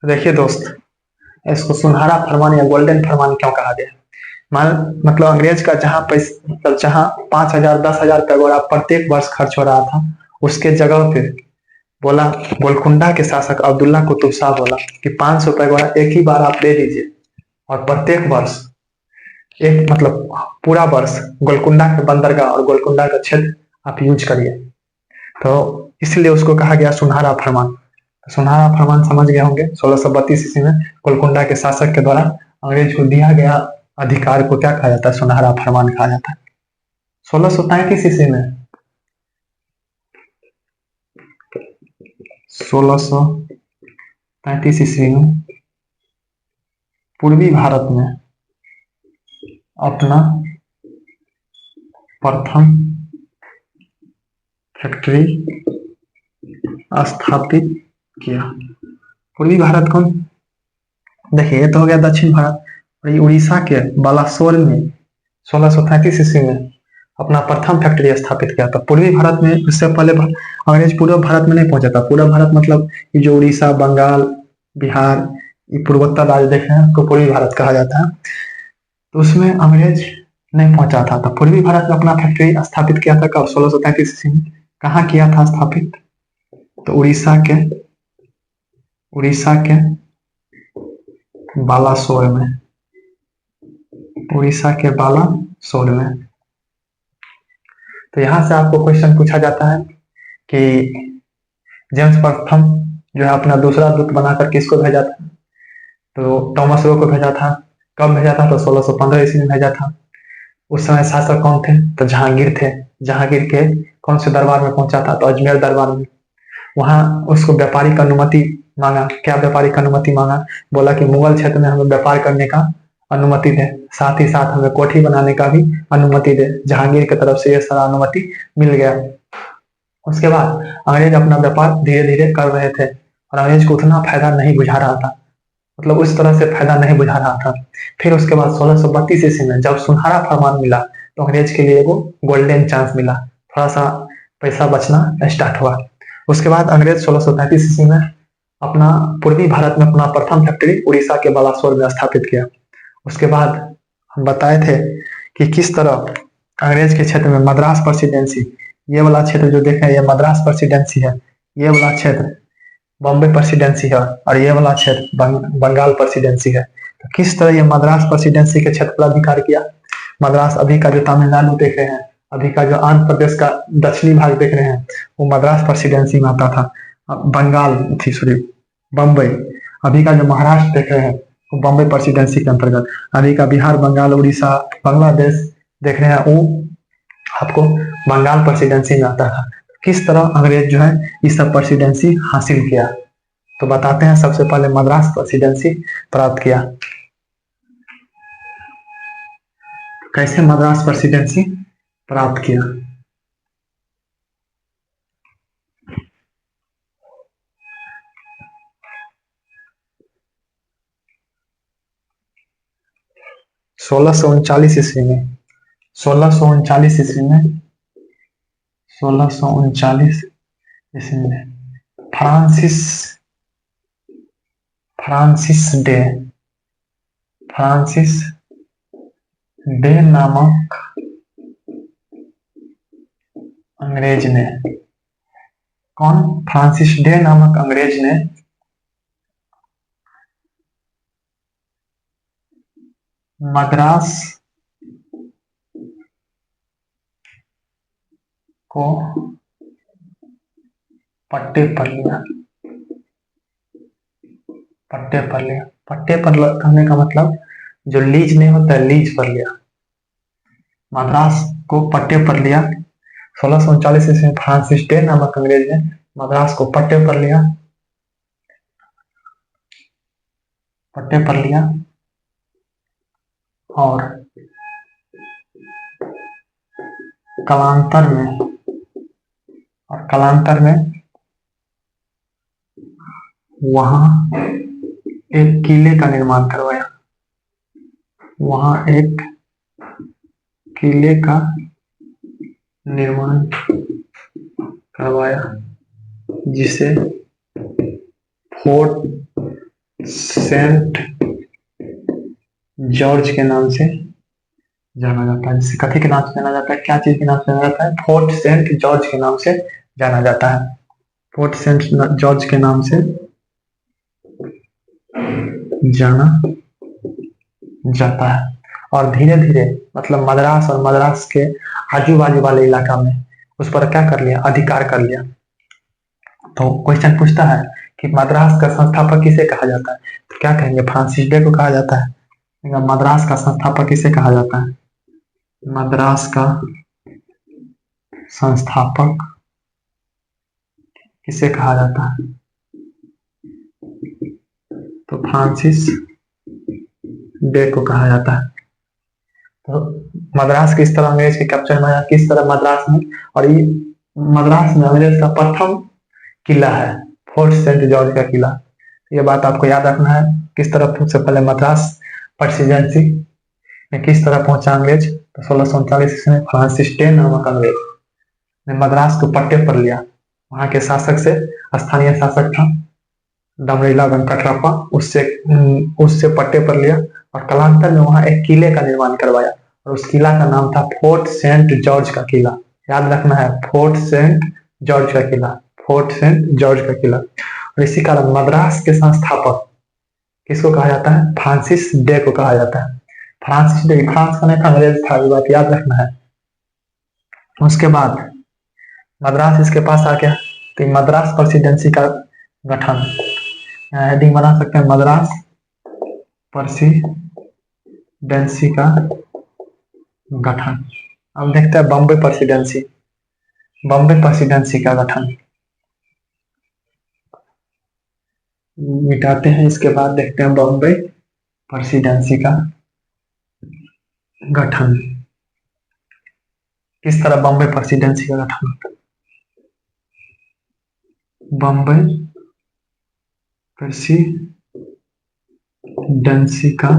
देखिए दोस्त, इसको सुनहरा फरमान या गोल्डन फरमान क्यों कहा गया? मतलब अंग्रेज का जहाँ पैसा, मतलब जहाँ 5,000 10,000 पैगोडा प्रत्येक वर्ष खर्च हो रहा था, उसके जगह पे बोला, गोलकुंडा के शासक अब्दुल्ला कुतुब शाह बोला कि 500 पैगोडा एक ही बार आप दे दीजिए, और प्रत्येक वर्ष एक, मतलब पूरा वर्ष गोलकुंडा के बंदरगाह और गोलकुंडा का क्षेत्र आप यूज करिए। तो इसलिए उसको कहा गया सुनहरा फरमान। सुनहरा फरमान समझ गए होंगे, 1632 ईस्वी में गोलकुंडा के शासक के द्वारा अंग्रेज को दिया गया अधिकार को क्या कहा जाता है? सुनहरा फरमान कहा जाता है। 1633 ईस्वी में 1633 ईस्वी में पूर्वी भारत में अपना प्रथम फैक्ट्री स्थापित किया। पूर्वी भारत कौन? देखिए, ये तो हो गया दक्षिण भारत, और ये उड़ीसा के बालासोर में 1633 ईस्वी में अपना प्रथम फैक्ट्री स्थापित किया था। पूर्वी भारत में इससे पहले अंग्रेज पूर्व भारत में नहीं पहुंचा था। पूर्व भारत मतलब ये जो उड़ीसा, बंगाल, बिहार, ये पूर्वोत्तर राज्य देख रहे हैं, उसको पूर्वी भारत कहा जाता है। तो उसमें अंग्रेज नहीं पहुंचा था। तो पूर्वी भारत में अपना फैक्ट्री स्थापित किया था कब? 1633 ईस्वी में। कहाँ किया था स्थापित? तो उड़ीसा के बालासोर में, उड़ीसा के बालासोर में। तो यहां से आपको क्वेश्चन पूछा जाता है कि जेम्स प्रथम जो है अपना दूसरा दूत बनाकर किसको भेजा था? तो थॉमस रो को भेजा था। कब भेजा था? तो 1615 ईस्वी में भेजा था। उस समय शासक कौन थे? तो जहांगीर थे। जहांगीर के कौन से दरबार में पहुंचा था? तो अजमेर दरबार में। वहां उसको व्यापारिक अनुमति मांगा। क्या व्यापारिक अनुमति मांगा? बोला कि मुगल क्षेत्र में हमें व्यापार करने का अनुमति दे, साथ ही साथ हमें कोठी बनाने का भी अनुमति दे। जहांगीर की तरफ से यह सारा अनुमति मिल गया। उसके बाद अंग्रेज अपना व्यापार धीरे धीरे कर रहे थे, और अंग्रेज को उतना फायदा नहीं बुझा रहा था, मतलब उस तरह से फायदा नहीं बुझा रहा था। फिर उसके बाद 1632 ईस्वी में जब सुनहरा फरमान मिला, तो अंग्रेज के लिए वो गोल्डन चांस मिला, थोड़ा सा पैसा बचना स्टार्ट हुआ। उसके बाद अंग्रेज 1633 ईस्वी में अपना पूर्वी भारत में अपना प्रथम फैक्ट्री उड़ीसा के बालासोर में स्थापित किया। उसके बाद हम बताए थे कि किस तरह अंग्रेज के क्षेत्र में मद्रास प्रेसिडेंसी, ये वाला क्षेत्र जो देख रहे हैं ये मद्रास प्रेसिडेंसी है, ये वाला क्षेत्र बॉम्बे प्रेसिडेंसी है, और ये वाला क्षेत्र बंगाल प्रेसिडेंसी है। तो किस तरह ये मद्रास प्रेसिडेंसी के क्षेत्र पर अधिकार किया? मद्रास अभी का जो तमिलनाडु देख रहे हैं, अभी का जो आंध्र प्रदेश का दक्षिणी भाग देख रहे हैं, वो मद्रास प्रेसिडेंसी में आता था। बंगाल थी, सॉरी बम्बई, अभी का जो महाराष्ट्र देख रहे हैं वो बम्बई प्रेसिडेंसी के अंतर्गत। अभी का बिहार, बंगाल, उड़ीसा, बांग्लादेश देख रहे हैं, वो आपको बंगाल प्रेसिडेंसी में आता था। किस तरह अंग्रेज जो है ये सब प्रेसिडेंसी हासिल किया? तो बताते हैं, सबसे पहले मद्रास प्रेसिडेंसी प्राप्त किया। कैसे मद्रास प्रेसिडेंसी प्राप्त किया? सोलह सौ उनचालीस ईस्वी में 1639 ईस्वी में 1639 ईस्वी में फ्रांसिस फ्रांसिस डे नामक अंग्रेज ने, कौन? फ्रांसिस डे नामक अंग्रेज ने मद्रास को पट्टे पर लिया। पट्टे पर लिया, पट्टे पर कहने का मतलब जो लीज नहीं होता है, लीज पर लिया। मद्रास को पट्टे पर लिया। 1639 ईस्वी में फ्रांसिस डे नामक अंग्रेज ने मद्रास को पट्टे पर लिया। पट्टे पर लिया और कालांतर में वहां एक किले का निर्माण करवाया। वहां एक किले का निर्माण करवाया जिसे फोर्ट सेंट जॉर्ज के नाम से जाना जाता है, जिसे कथी के नाम से जाना जाता है, क्या चीज के नाम से जाना जाता है, फोर्ट सेंट जॉर्ज के नाम से जाना जाता है। फोर्ट सेंट जॉर्ज के नाम से जाना जाता है। और धीरे धीरे मतलब मद्रास और मद्रास के आजू बाजू वाले इलाका में उस पर क्या कर लिया, अधिकार कर लिया। तो क्वेश्चन पूछता है कि मद्रास का संस्थापक किसे कहा जाता है, तो क्या कहेंगे, फ्रांसिस डे को कहा जाता है। मद्रास का संस्थापक किसे कहा जाता है, मद्रास का संस्थापक किसे कहा जाता है, तो फ्रांसिस डे को कहा जाता है। तो मद्रास किस तरह अंग्रेज के कैप्चर में आया, किस तरह मद्रास में, और ये मद्रास में अंग्रेज का प्रथम किला है फोर्ट सेंट जॉर्ज का किला। ये बात आपको याद रखना है, किस तरह सबसे पहले मद्रास प्रेसिडेंसी में किस तरह पहुंचा अंग्रेज। तो 1639 ईस्वी में फ्रांसिस डे नामक अंग्रेज ने मद्रास को पट्टे पर लिया। वहां के शासक से, स्थानीय शासक था दमरीला वेंकटरप्पा, उससे पट्टे पर लिया और कालांतर में वहां एक किले का निर्माण करवाया और उस किला का नाम था फोर्ट सेंट जॉर्ज का किला। याद रखना है, फोर्ट सेंट जॉर्ज का किला, फोर्ट सेंट जॉर्ज का किला। और इसी कारण मद्रास के संस्थापक किसको कहा जाता है, फ्रांसिस डे को कहा जाता है। फ्रांसिस डे, फ्रांस का नहीं था, अंग्रेज था, ये बात याद रखना है। उसके बाद मद्रास इसके पास आ गया, तो मद्रास प्रेसिडेंसी का गठन, हेडिंग बना सकते हैं, मद्रास प्रेसिडेंसी का गठन। अब देखते हैं बॉम्बे प्रेसिडेंसी, बॉम्बे प्रेसिडेंसी का गठन मिटाते हैं। इसके बाद देखते हैं बॉम्बे प्रेसिडेंसी का गठन, किस तरह बॉम्बे प्रेसिडेंसी का गठन होता है। बॉम्बे प्रेसिडेंसी का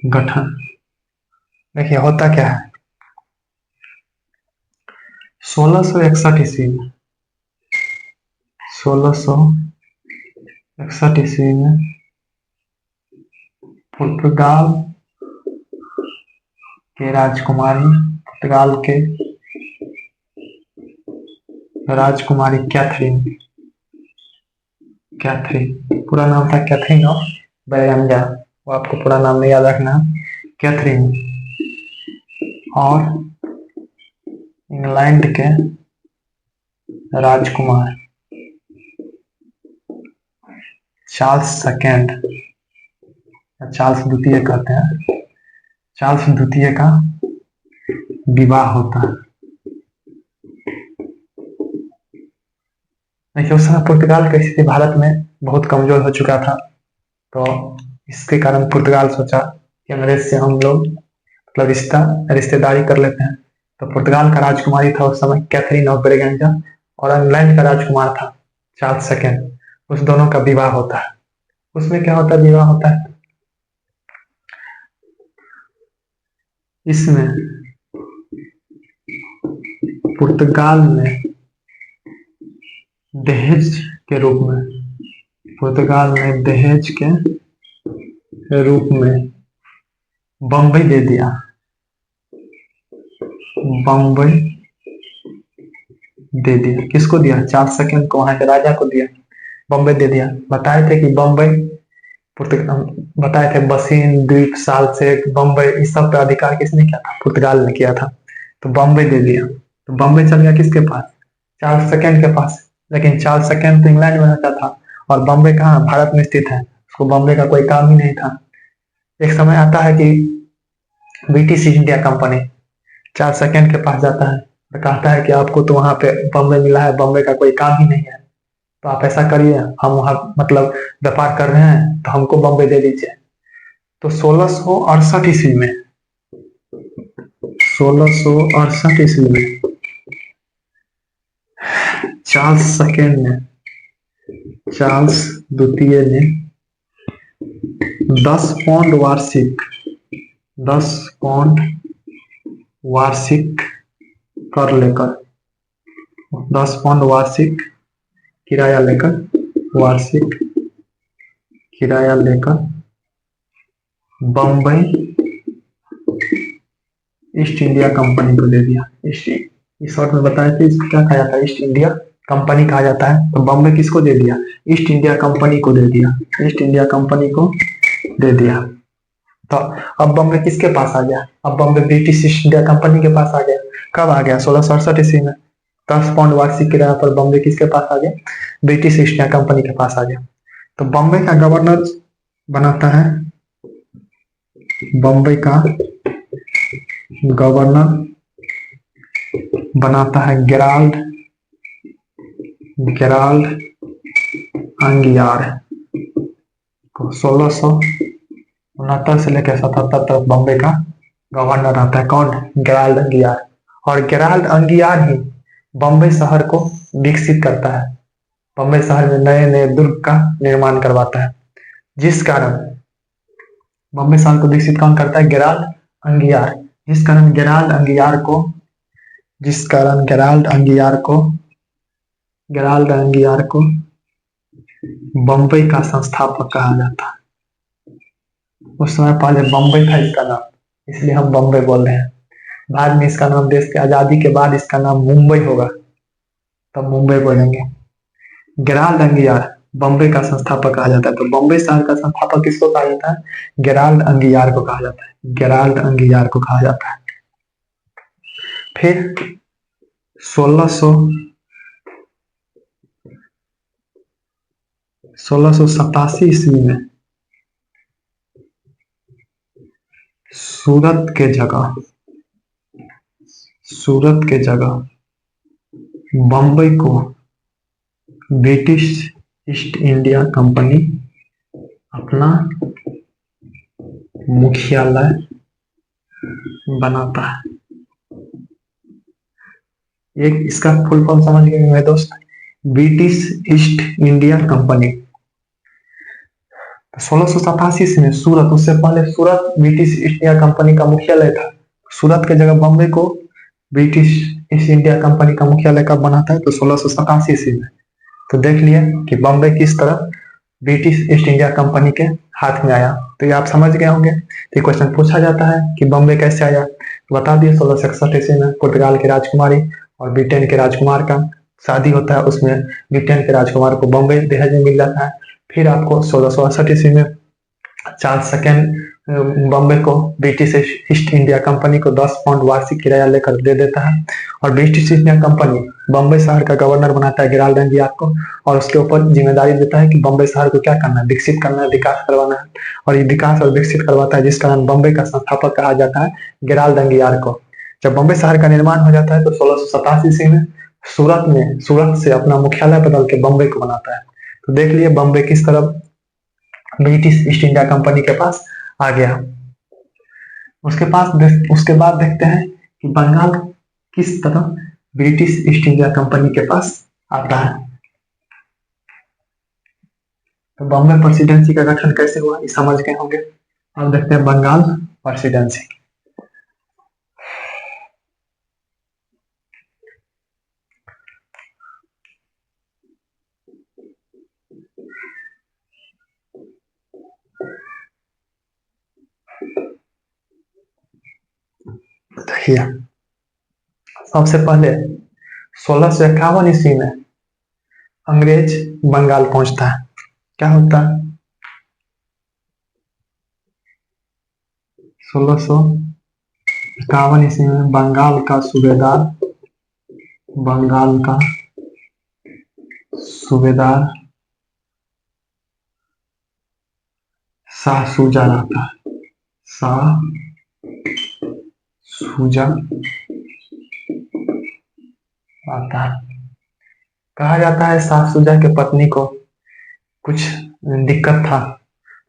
गठन, देखिए होता क्या है, 1661 ईस्वी में, 1661 ईस्वी में पुर्तगाल के राजकुमारी, पुर्तगाल के राजकुमारी कैथरीन, कैथरीन पूरा नाम था कैथरीन ऑफ बेरेंजा, वो आपको पूरा नाम नहीं याद रखना, कैथरीन, और इंग्लैंड के राजकुमार चार्ल्स सेकेंड, चार्ल्स द्वितीय कहते हैं, चार्ल्स द्वितीय का विवाह होता है। देखिए उस समय पुर्तगाल की स्थिति भारत में बहुत कमजोर हो चुका था, तो इसके कारण पुर्तगाल सोचा कि अंग्रेज से हम लोग मतलब रिश्तेदारी कर लेते हैं। तो पुर्तगाल का राजकुमारी था उस समय कैथरीन ऑफ ब्रेगेंजा, और इंग्लैंड का राजकुमार था चार्ल्स सेकेंड, उस दोनों का विवाह होता है। उसमें क्या होता है, विवाह होता है, इसमें पुर्तगाल में दहेज के रूप में, पुर्तगाल ने दहेज के रूप में बम्बई दे दिया, बम्बई दे दिया, किसको दिया, चार्ल्स सेकेंड को, वहां के राजा को दिया, बम्बई दे दिया। बताए थे कि बम्बई, बताए थे बसीन द्वीप साल से बम्बई, इस सब पे अधिकार किसने किया था, पुर्तगाल ने किया था। तो बम्बई दे दिया, तो बम्बई चल गया किसके पास, चार्ल्स सेकेंड के पास। लेकिन चार्ल्स सेकेंड तो इंग्लैंड में रहता था और बम्बई कहाँ, भारत में स्थित है, उसको बम्बई का कोई काम ही नहीं था। एक समय आता है कि British east India company Charles second के पास जाता है और कहता है कि आपको तो वहां पे बम्बई मिला है, बम्बई का कोई काम ही नहीं है, तो आप ऐसा करिए, हम वहां मतलब व्यापार कर रहे हैं तो हमको बम्बई दे दीजिए। तो 1668 ईस्वी में, 1668 ईस्वी में चार्ल्स सेकेंड ने, चार्ल्स द्वितीय ने 10 पाउंड वार्षिक, 10 पाउंड वार्षिक कर लेकर, 10 पाउंड वार्षिक किराया लेकर, वार्षिक किराया लेकर बम्बई ईस्ट इंडिया कंपनी को दे दिया। ईस्ट, इस शॉर्ट में बताया थे इसको क्या कहा जाता है, ईस्ट इंडिया कंपनी कहा जाता है। तो बॉम्बे किसको दे दिया, ईस्ट इंडिया कंपनी को दे दिया, ईस्ट इंडिया कंपनी को दे दिया। तो अब बॉम्बे किसके पास आ गया, अब Bombay British east India company के पास आ गया। कब आ गया, 1668 ईस्वी में। 10 पाउंड वार्षिक किराया पर बॉम्बे किसके पास आ गया, ब्रिटिश ईस्ट इंडिया कंपनी के पास आ गया। तो बॉम्बे का गवर्नर बनाता है, बॉम्बे का गवर्नर बनाता है गेराल्ड, गेराल्ड अंगियार को। 1669 से लेकर 77 तक बॉम्बे का गवर्नर आता है कौन, गेराल्ड अंगियार। और गेराल्ड अंगियार ही बॉम्बे शहर को विकसित करता है, बॉम्बे शहर में नए नए दुर्ग का निर्माण करवाता है, जिस कारण बॉम्बे शहर को विकसित कौन करता है, गेराल्ड अंगियार। जिस कारण गेराल्ड अंगियार को, जिस कारण गेराल्ड अंगियार को, गेराल्ड अंगियार को बॉम्बे का संस्थापक कहा जाता है। उस समय पहले बॉम्बे था इसका नाम, इसलिए हम बॉम्बे बोल रहे हैं। बाद में इसका नाम, देश की आजादी के बाद इसका नाम मुंबई होगा, तब मुंबई बोलेंगे। गेराल्ड अंगियार बॉम्बे का संस्थापक कहा जाता है। तो बॉम्बे शहर का संस्थापक किसको कहा जाता है, गेराल्ड अंगियार को कहा जाता है, गेराल्ड अंगियार को कहा जाता है। फिर 1687 ईस्वी में सूरत के जगह, सूरत के जगह बॉम्बे को ब्रिटिश ईस्ट इंडिया कंपनी अपना मुख्यालय बनाता है। एक इसका फुल फॉर्म समझ गए मेरे दोस्त, ब्रिटिश ईस्ट इंडिया कंपनी। 1687 में सूरत, उससे पहले सूरत ब्रिटिश ईस्ट इंडिया कंपनी का मुख्यालय था। सूरत के जगह बॉम्बे को ब्रिटिश ईस्ट इंडिया कंपनी का मुख्यालय कब बनाता है, तो 1687 ईस्वी में। तो देख लिया कि बॉम्बे किस तरह ब्रिटिश ईस्ट इंडिया कंपनी के हाथ में आया। तो ये आप समझ गए होंगे। तो क्वेश्चन पूछा जाता है कि बॉम्बे कैसे आया, तो बता दिए 1661 ईस्वी में पुर्तगाल की राजकुमारी और ब्रिटेन के राजकुमार का शादी होता है, उसमें ब्रिटेन के राजकुमार को बॉम्बे दहेज में मिल जाता है। फिर आपको 1668 ईस्वी में चार्ल्स सेकेंड बॉम्बे को ब्रिटिश ईस्ट इंडिया कंपनी को 10 पाउंड वार्षिक किराया लेकर दे देता है, और British east India company Bombay शहर का गवर्नर बनाता है गेराल्ड अंगियार को, और उसके ऊपर जिम्मेदारी देता है कि बॉम्बे शहर को क्या करना है, विकसित करना है, विकास करवाना है। और ये विकास और विकसित करवाता है, जिस कारण बॉम्बे का संस्थापक कहा जाता है गेराल्ड अंगियार को। जब बॉम्बे शहर का निर्माण हो जाता है तो 1687 ईस्वी में सूरत से अपना मुख्यालय बदल के बॉम्बे को बनाता है। तो देख लिए बॉम्बे किस तरह ब्रिटिश ईस्ट इंडिया कंपनी के पास आ गया। उसके बाद देखते हैं कि बंगाल किस तरह ब्रिटिश ईस्ट इंडिया कंपनी के पास आता है। तो बॉम्बे प्रेसिडेंसी का गठन कैसे हुआ ये समझ गए होंगे। अब देखते हैं बंगाल प्रेसिडेंसी। देखिए, सबसे पहले 1651 ईस्वी में अंग्रेज बंगाल पहुंचता है। क्या होता है, 1651 ईस्वी में बंगाल का सूबेदार शाह शुजा रहता है। शाह शुजा आता है। कहा जाता है शाह शुजा के पत्नी को कुछ दिक्कत था,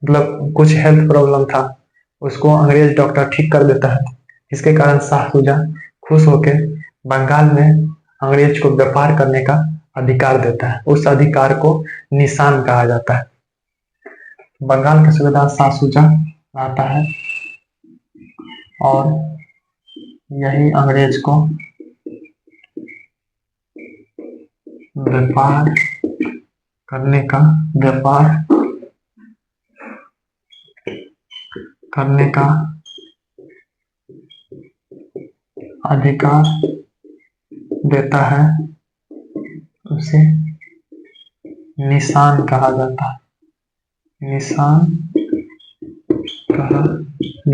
मतलब कुछ हेल्थ प्रॉब्लम था, उसको अंग्रेज डॉक्टर ठीक कर देता है। इसके कारण शाह शुजा खुश होकर बंगाल में अंग्रेज को व्यापार करने का अधिकार देता है। उस अधिकार को निशान कहा जाता है। बंगाल के सूबेदार शाह शुजा आता है और यही अंग्रेज को व्यापार करने का अधिकार देता है उसे निशान कहा जाता है। निशान कहा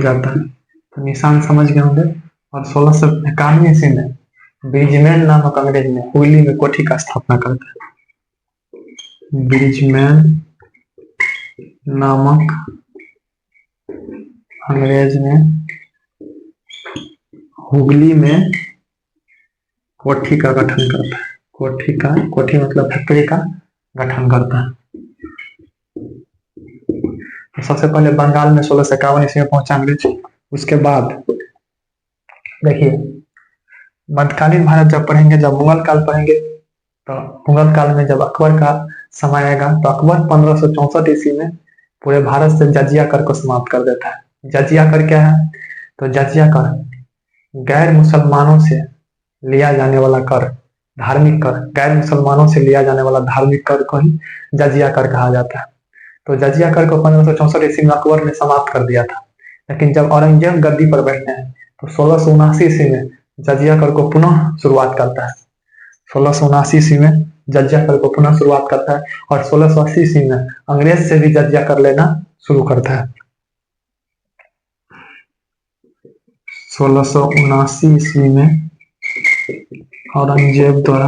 जाता है। तो निशान समझ गए होंगे। और 1691 ईस्वी में ब्रिजमैन नामक अंग्रेज ने हुगली में कोठी का स्थापना करता है। ब्रिजमैन नामक अंग्रेज ने हुगली में कोठी का गठन करता है। कोठी मतलब फैक्ट्री का गठन करता है। तो सबसे पहले बंगाल में 1651 ईस्वी में पहुंचा अंग्रेज। उसके बाद देखिए, मध्यकालीन भारत जब पढ़ेंगे, जब मुगल काल पढ़ेंगे, तो मुगल काल में जब अकबर का समय आएगा तो अकबर 1564 ईस्वी में पूरे भारत से जजिया कर को समाप्त कर देता है। जजिया कर क्या है? तो जजिया कर गैर मुसलमानों से लिया जाने वाला कर, धार्मिक कर, गैर मुसलमानों से लिया जाने वाला धार्मिक कर को ही जजिया कर कहा जाता है। तो जजिया कर को 1564 ईस्वी में अकबर ने समाप्त कर दिया था। लेकिन जब औरंगजेब गद्दी पर बैठते हैं तो 1679 ईस्वी में जजिया कर को पुनः शुरुआत करता है। 1679 ईस्वी में जजिया कर को पुनः शुरुआत करता है और 1680 ईस्वी में अंग्रेज से भी जजिया कर लेना शुरू करता है। 1679 ईस्वी में औरंगजेब द्वारा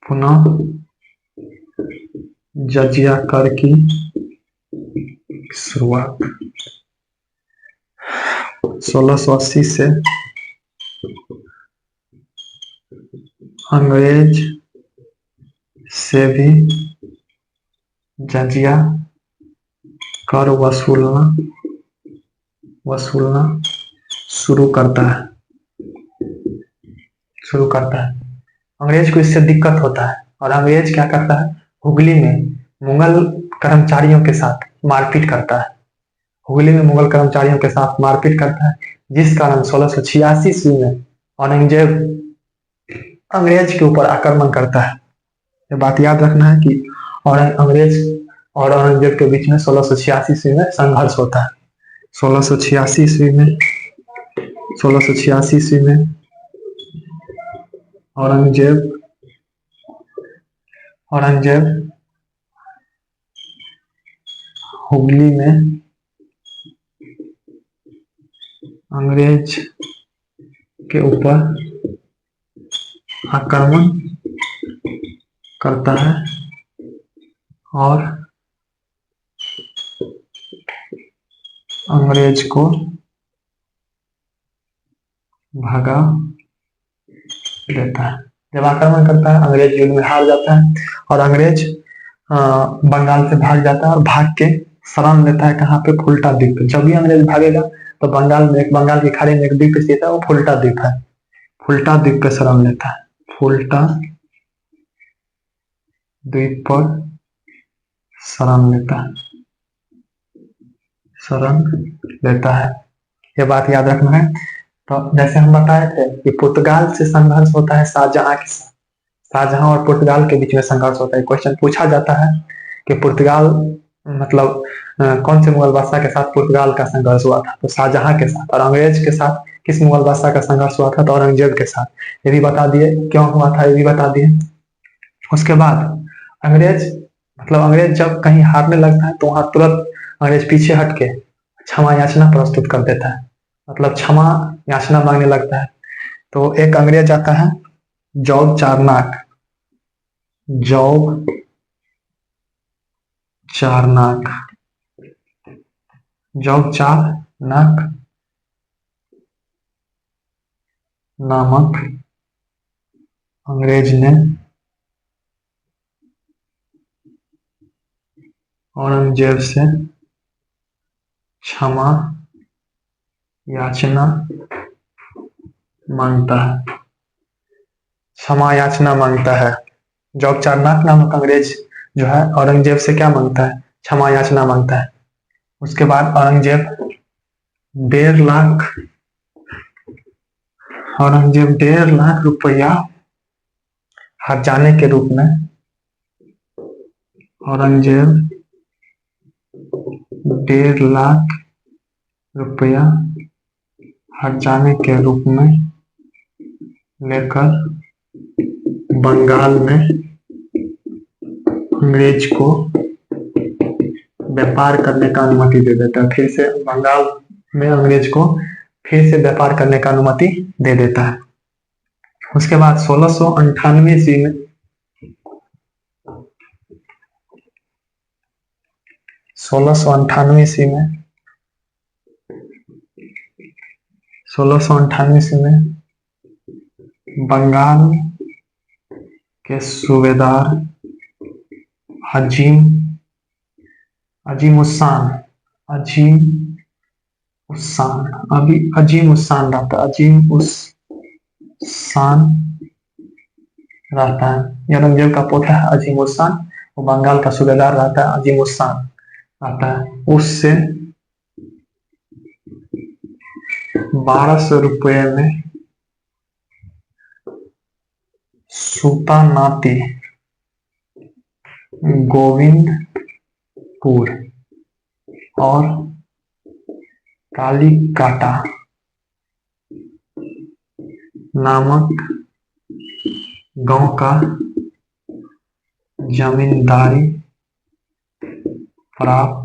पुनः जजिया कर की शुरुआत। 1680 से अंग्रेज से भी जजिया कर वसूलना शुरू करता है। अंग्रेज को इससे दिक्कत होता है और अंग्रेज क्या करता है? हुगली में मुगल कर्मचारियों के साथ मारपीट करता है। जिस कारण 1686 ईस्वी में औरंगजेब अंग्रेज के ऊपर आक्रमण करता है। ये बात याद रखना है कि अंग्रेज और औरंगजेब के बीच में 1686 ईस्वी में संघर्ष होता है। 1686 ईस्वी में औरंगजेब हुगली में अंग्रेज के ऊपर आक्रमण करता है और अंग्रेज को भगा देता है। जब आक्रमण करता है, अंग्रेज युद्ध में हार जाता है और अंग्रेज बंगाल से भाग जाता है और भाग के शरण लेता है कहाँ पे? फुल्टा द्वीप पे। जब भी अंग्रेज भागेगा तो बंगाल की खाड़ी में एक द्वीप स्थित है, वो फुल्टा द्वीप है। फुल्टा द्वीप पे शरण लेता है। फुल्टा द्वीप पर शरण लेता है। ये बात याद रखना है। तो जैसे हम बताए थे कि पुर्तगाल से संघर्ष होता है शाहजहां के साथ। शाहजहां और पुर्तगाल के बीच में संघर्ष होता है। क्वेश्चन पूछा जाता है कि पुर्तगाल मतलब कौन से मुगल बादशाह के साथ पुर्तगाल का संघर्ष हुआ था? तो शाहजहां के साथ। और अंग्रेज के साथ किस मुगल बादशाह का संघर्ष हुआ था? तो औरंगजेब के साथ। ये भी बता दिए क्यों हुआ था, ये भी बता दिए। उसके बाद अंग्रेज जब कहीं हारने लगता है तो वहां तुरंत अंग्रेज पीछे हट के क्षमा याचना प्रस्तुत कर देता है, मतलब क्षमा याचना मांगने लगता है। तो एक अंग्रेज आता है जॉब चारनाक नामक अंग्रेज ने औरंगजेब से क्षमा याचना मांगता है। जॉब चारनाक नामक अंग्रेज जो है औरंगजेब से क्या मांगता है? क्षमा याचना मांगता है। उसके बाद औरंगजेब 1.5 लाख रुपया हर्जाने के रूप में औरंगजेब 1.5 लाख रुपया हट जाने के रूप में लेकर बंगाल में अंग्रेज को व्यापार करने का अनुमति दे देता है। फिर से बंगाल में अंग्रेज को फिर से व्यापार करने का अनुमति दे देता है। उसके बाद 1698 ईस्वी में 1698 ईस्वी में 1698 ईस्वी में बंगाल के सूबेदार अजीम उस्सान रहता है। औरंगजेब का पोता है अजीम उस्सान, वो बंगाल का सूबेदार रहता है अजीम उस्सान रहता है। उससे 1200 रुपये में सूतानाती गोविंदपुर और कालीकाटा नामक गांव का जमींदारी प्राप्त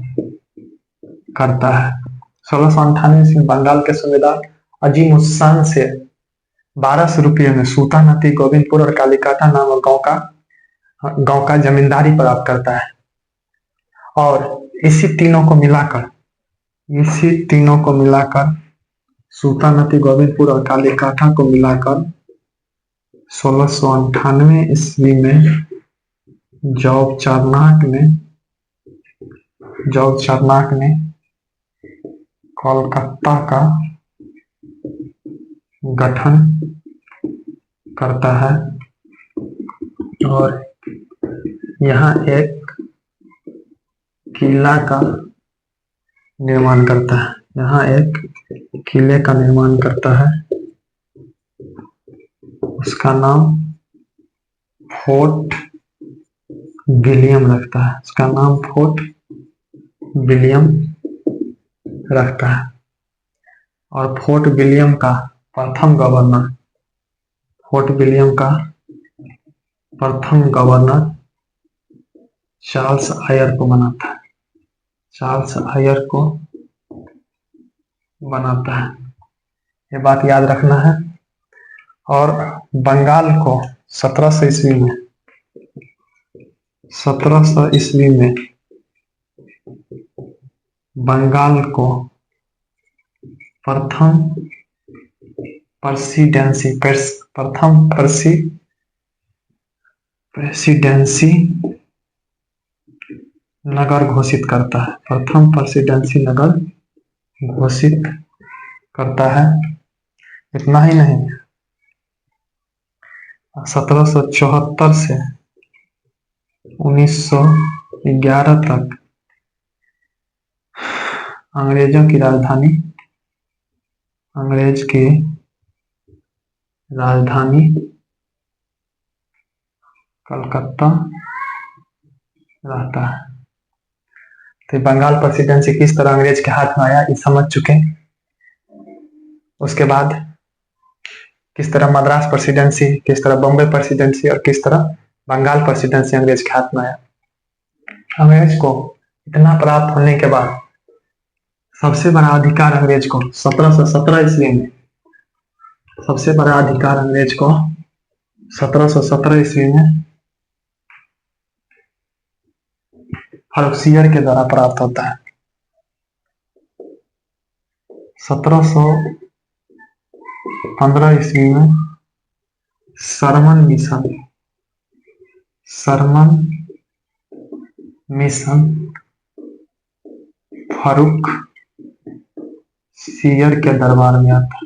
करता है। 1698 में बंगाल के सूबेदार अजीम उस्सान से 1200 रुपये में सूतानाती गोविंदपुर और कालीकाटा नामक गांव का जमींदारी प्राप्त करता है। और इसी तीनों को मिलाकर सूतानाती गोविंदपुर और कालीकाटा को मिलाकर 1698 ईस्वी में जॉब चार्नाक ने कोलकाता का गठन करता है और यहाँ एक किला का निर्माण करता है। यहाँ एक किले का निर्माण करता है, उसका नाम फोर्ट विलियम रखता है। उसका नाम फोर्ट विलियम रखता है। और फोर्ट विलियम का प्रथम गवर्नर चार्ल्स आयर को बनाता है। ये बात याद रखना है। और बंगाल को 1700 ईस्वी में बंगाल को प्रथम प्रेसिडेंसी नगर घोषित करता है। प्रथम प्रेसिडेंसी नगर घोषित करता है। इतना ही नहीं, 1774 से 1911 तक अंग्रेज की राजधानी कलकत्ता रहता है। तो बंगाल प्रेसिडेंसी किस तरह अंग्रेज के हाथ में आया ये समझ चुके। उसके बाद किस तरह मद्रास प्रेसिडेंसी, किस तरह बॉम्बे प्रेसिडेंसी और किस तरह बंगाल प्रेसिडेंसी अंग्रेज के हाथ में आया। अंग्रेज को इतना प्राप्त होने के बाद सबसे बड़ा अधिकार अंग्रेज को 1717 ईस्वी में सबसे बड़ा अधिकार अंग्रेज को 1717 ईस्वी में फारुखसियर के द्वारा प्राप्त होता है। 1715 ईस्वी में सरमन मिशन फारुखसियर के दरबार में आता है।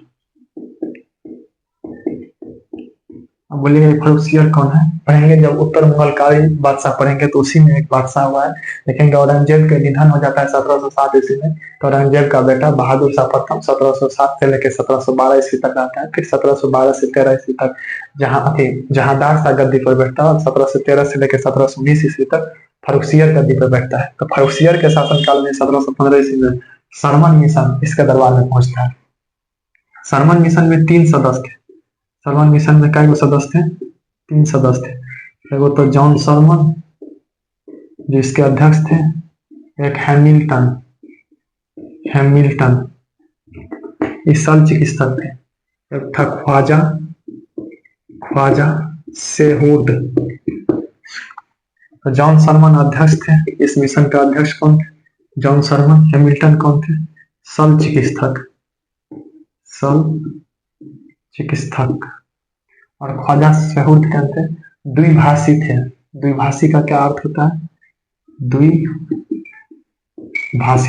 अब बोलिए फारुखसियर कौन है? पढ़ेंगे जब उत्तर मुगलकारी बादशाह पढ़ेंगे तो उसी में एक बादशाह हुआ है। लेकिन औरंगजेब के निधन हो जाता है 1707 ईस्वी में, तो औरंगजेब का बेटा बहादुर शाह प्रथम 1707 से लेकर 1712 ईस्वी तक रहता है। फिर 1712 से 13 ईस्वी तक जहांदार शाह गद्दी पर बैठता है और 1713 से लेकर 1719 ईस्वी तक फारुखसियर गद्दी पर बैठता है। तो फारुखसियर के शासनकाल में 1715 ईस्वी में सरमन मिशन इसके दरबार में पहुंचता है। सरमन मिशन में 3 सदस्य थे। सरमन मिशन में कई सदस्य थे? 3 सदस्य थे। एगो तो जॉन सरमन जो इसके अध्यक्ष थे, एक हैमिल्टन ईसल चिकित्सक थे, एक था ख्वाजा सेहूद। तो जॉन सरमन अध्यक्ष थे, इस मिशन का अध्यक्ष कौन थे? जॉन सरमन। हैमिल्टन कौन थे? शल्य चिकित्सक। और ख्वाजा सेहूद क्या थे? द्विभाषी थे। द्विभाषी का क्या अर्थ होता है? द्विभाषी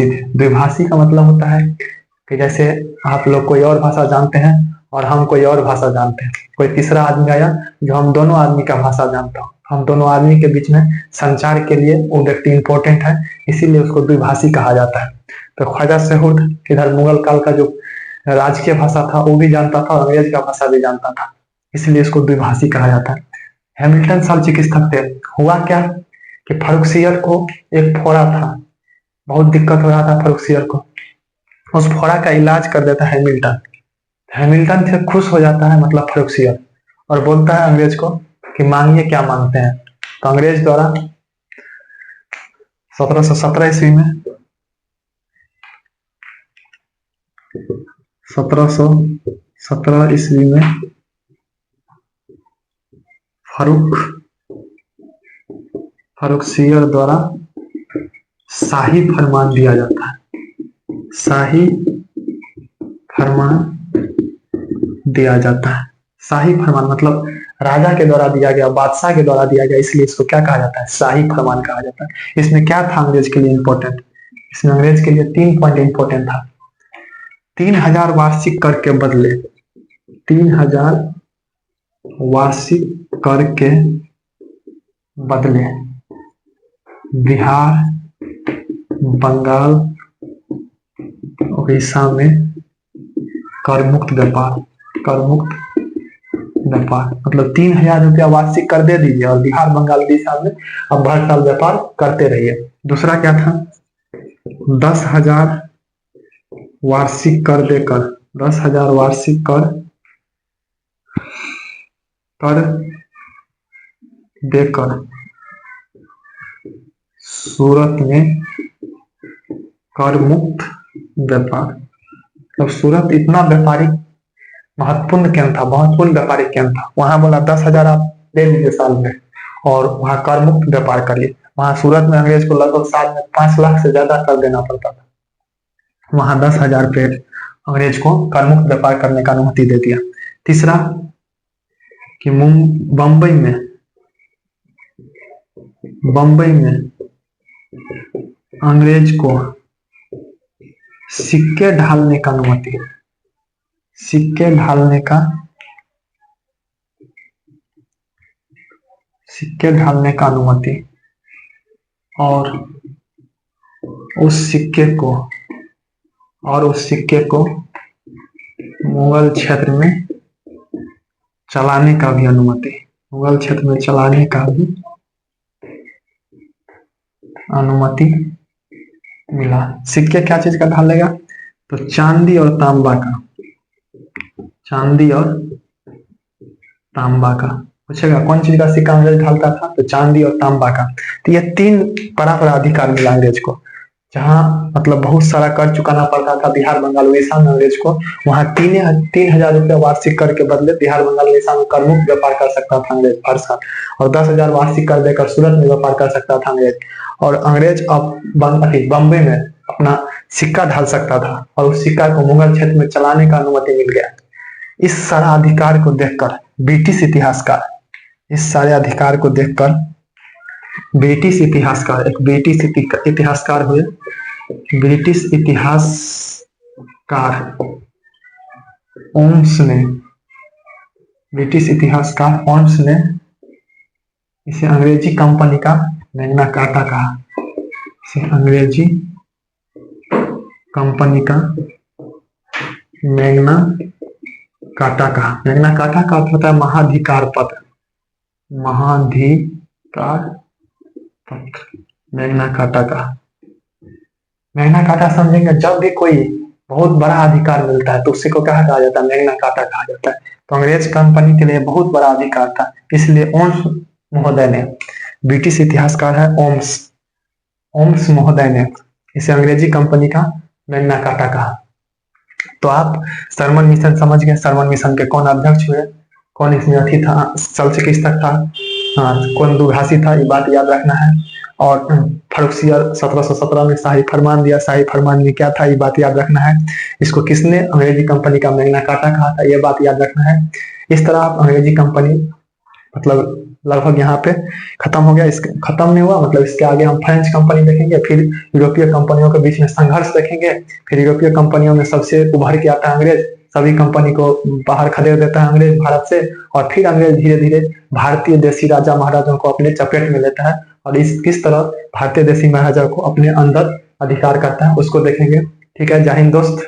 थे। द्विभाषी का मतलब होता है कि जैसे आप लोग कोई और भाषा जानते हैं और हम कोई और भाषा जानते हैं, कोई तीसरा आदमी आया जो हम दोनों आदमी का भाषा जानता हो, हम दोनों आदमी के बीच में संचार के लिए वो व्यक्ति इंपॉर्टेंट है, इसीलिए उसको द्विभाषी कहा जाता है। तो ख्वाजा सेहूद इधर मुगल काल का जो राजकीय भाषा था वो भी जानता था और अंग्रेज का भाषा भी जानता था, इसलिए इसको द्विभाषी कहा जाता है। हैमिल्टन शल्य चिकित्सक थे। हुआ क्या कि फर्रुखसियर को एक फोड़ा था, बहुत दिक्कत हो रहा था फर्रुखसियर को, उस फोड़ा का इलाज कर देता है हैमिल्टन से खुश हो जाता है मतलब फर्रुखसियर, और बोलता है अंग्रेज को कि मांगिए क्या मांगते हैं। तो अंग्रेज द्वारा 1717 ईस्वी में 1717 ईस्वी में फर्रुखसियर द्वारा शाही फरमान दिया जाता है। शाही फरमान दिया जाता है। शाही फरमान मतलब राजा के द्वारा दिया गया, बादशाह के द्वारा दिया गया, इसलिए इसको क्या कहा जाता है? शाही फरमान कहा जाता है। इसमें क्या था अंग्रेज के लिए इंपॉर्टेंट? इसमें अंग्रेज के लिए 3 पॉइंट इंपॉर्टेंट था। 3000 वार्षिक कर के बदले, 3000 वार्षिक कर के बदले बिहार, बंगाल, उड़ीसा में कर मुक्त व्यापार मतलब 3000 रुपया वार्षिक कर दे दीजिए और बिहार, बंगाल, उड़ीसा में अब हर साल व्यापार करते रहिए। दूसरा क्या था? 10,000 वार्षिक कर देकर, 10,000 वार्षिक कर देकर सूरत में कर मुक्त व्यापार। तो सूरत इतना व्यापारिक महत्वपूर्ण केंद्र था, महत्वपूर्ण व्यापारिक केंद्र था, वहां बोला 10,000 आप ले लीजिए साल में और वहां कर मुक्त व्यापार करिए। वहां सूरत में अंग्रेज को लगभग साल में 5 लाख से ज्यादा कर देना पड़ता था, वहां 10,000 पे अंग्रेज को कर मुक्त व्यापार करने का अनुमति दे दिया। तीसरा कि बंबई में अंग्रेज को सिक्के ढालने का अनुमति, सिक्के ढालने का अनुमति, और उस सिक्के को मुगल क्षेत्र में चलाने का भी अनुमति, मुगल क्षेत्र में चलाने का भी अनुमति मिला। सिक्के क्या चीज का ढालेगा? तो चांदी और तांबा का पूछेगा कौन चीज का सिक्का अंग्रेज ढालता था? तो चांदी और तांबा का। तो ये 3 बड़ा अधिकार मिला अंग्रेज को। जहां मतलब बहुत सारा कर चुकाना पड़ता था बिहार, बंगाल, उड़ीसा में अंग्रेज को, वहां 3,000 रुपया वार्षिक कर के बदले बिहार, बंगाल, उड़ीसा में कर मुक्त व्यापार कर सकता था अंग्रेज हर साल, और 10,000 वार्षिक कर देकर सूरत में व्यापार कर सकता था अंग्रेज। और अंग्रेज अब बम्बई में अपना सिक्का ढाल सकता था और उस सिक्का को मुगल क्षेत्र में चलाने का अनुमति मिल गया। इस सारा अधिकार को देखकर ब्रिटिश इतिहासकार, इस सारे अधिकार को देखकर ब्रिटिश इतिहासकार, एक ब्रिटिश इतिहासकार हुए, ब्रिटिश इतिहासकार ओम्स ने इसे अंग्रेजी कंपनी का मैग्ना कार्टा कहा। इसे अंग्रेजी कंपनी का मैग्ना कार्टा कहा। मैग्ना कार्टा का अर्थ होता है महाधिकार पत्र, महाधिकार पत्र, मैग्ना कार्टा का। मैग्ना कार्टा समझेंगे जब भी कोई बहुत बड़ा अधिकार मिलता है, तो उसी को क्या कहा जाता है, मैग्ना कार्टा कहा जाता है। तो अंग्रेज कंपनी के लिए बहुत बड़ा अधिकार था, इसलिए ओम्स महोदय ने, ब्रिटिश इतिहासकार है ओम्स, ओम्स महोदय ने इसे अंग्रेजी कंपनी का मैग्ना कार्टा कहा। तो आप सरमन मिशन समझ गए, सरमन मिशन के कौन अध्यक्ष हुए, कौन इसमें अथी था, सल चिकित्सक था, हाँ, कौन दुभाषी था, ये बात याद रखना है। और फर्रुखसियर 1717 में शाही फरमान दिया, शाही फरमान में क्या था, ये बात याद रखना है। इसको किसने अंग्रेजी कंपनी का मैग्ना कार्टा कहा था, ये बात याद रखना है। इस तरह आप अंग्रेजी कंपनी मतलब लगभग यहाँ पे खत्म हो गया। इसके खत्म नहीं हुआ, मतलब इसके आगे हम फ्रेंच कंपनी देखेंगे, फिर यूरोपीय कंपनियों के बीच में संघर्ष देखेंगे, फिर यूरोपीय कंपनियों में सबसे उभर के आता है अंग्रेज, सभी कंपनी को बाहर खदेड़ देता है अंग्रेज भारत से, और फिर अंग्रेज धीरे धीरे भारतीय देशी राजा महाराजाओं को अपने चपेट में लेता है, और इस किस तरह भारतीय देशी महाराजा को अपने अंदर अधिकार करता है उसको देखेंगे। ठीक है, जय हिंद दोस्त।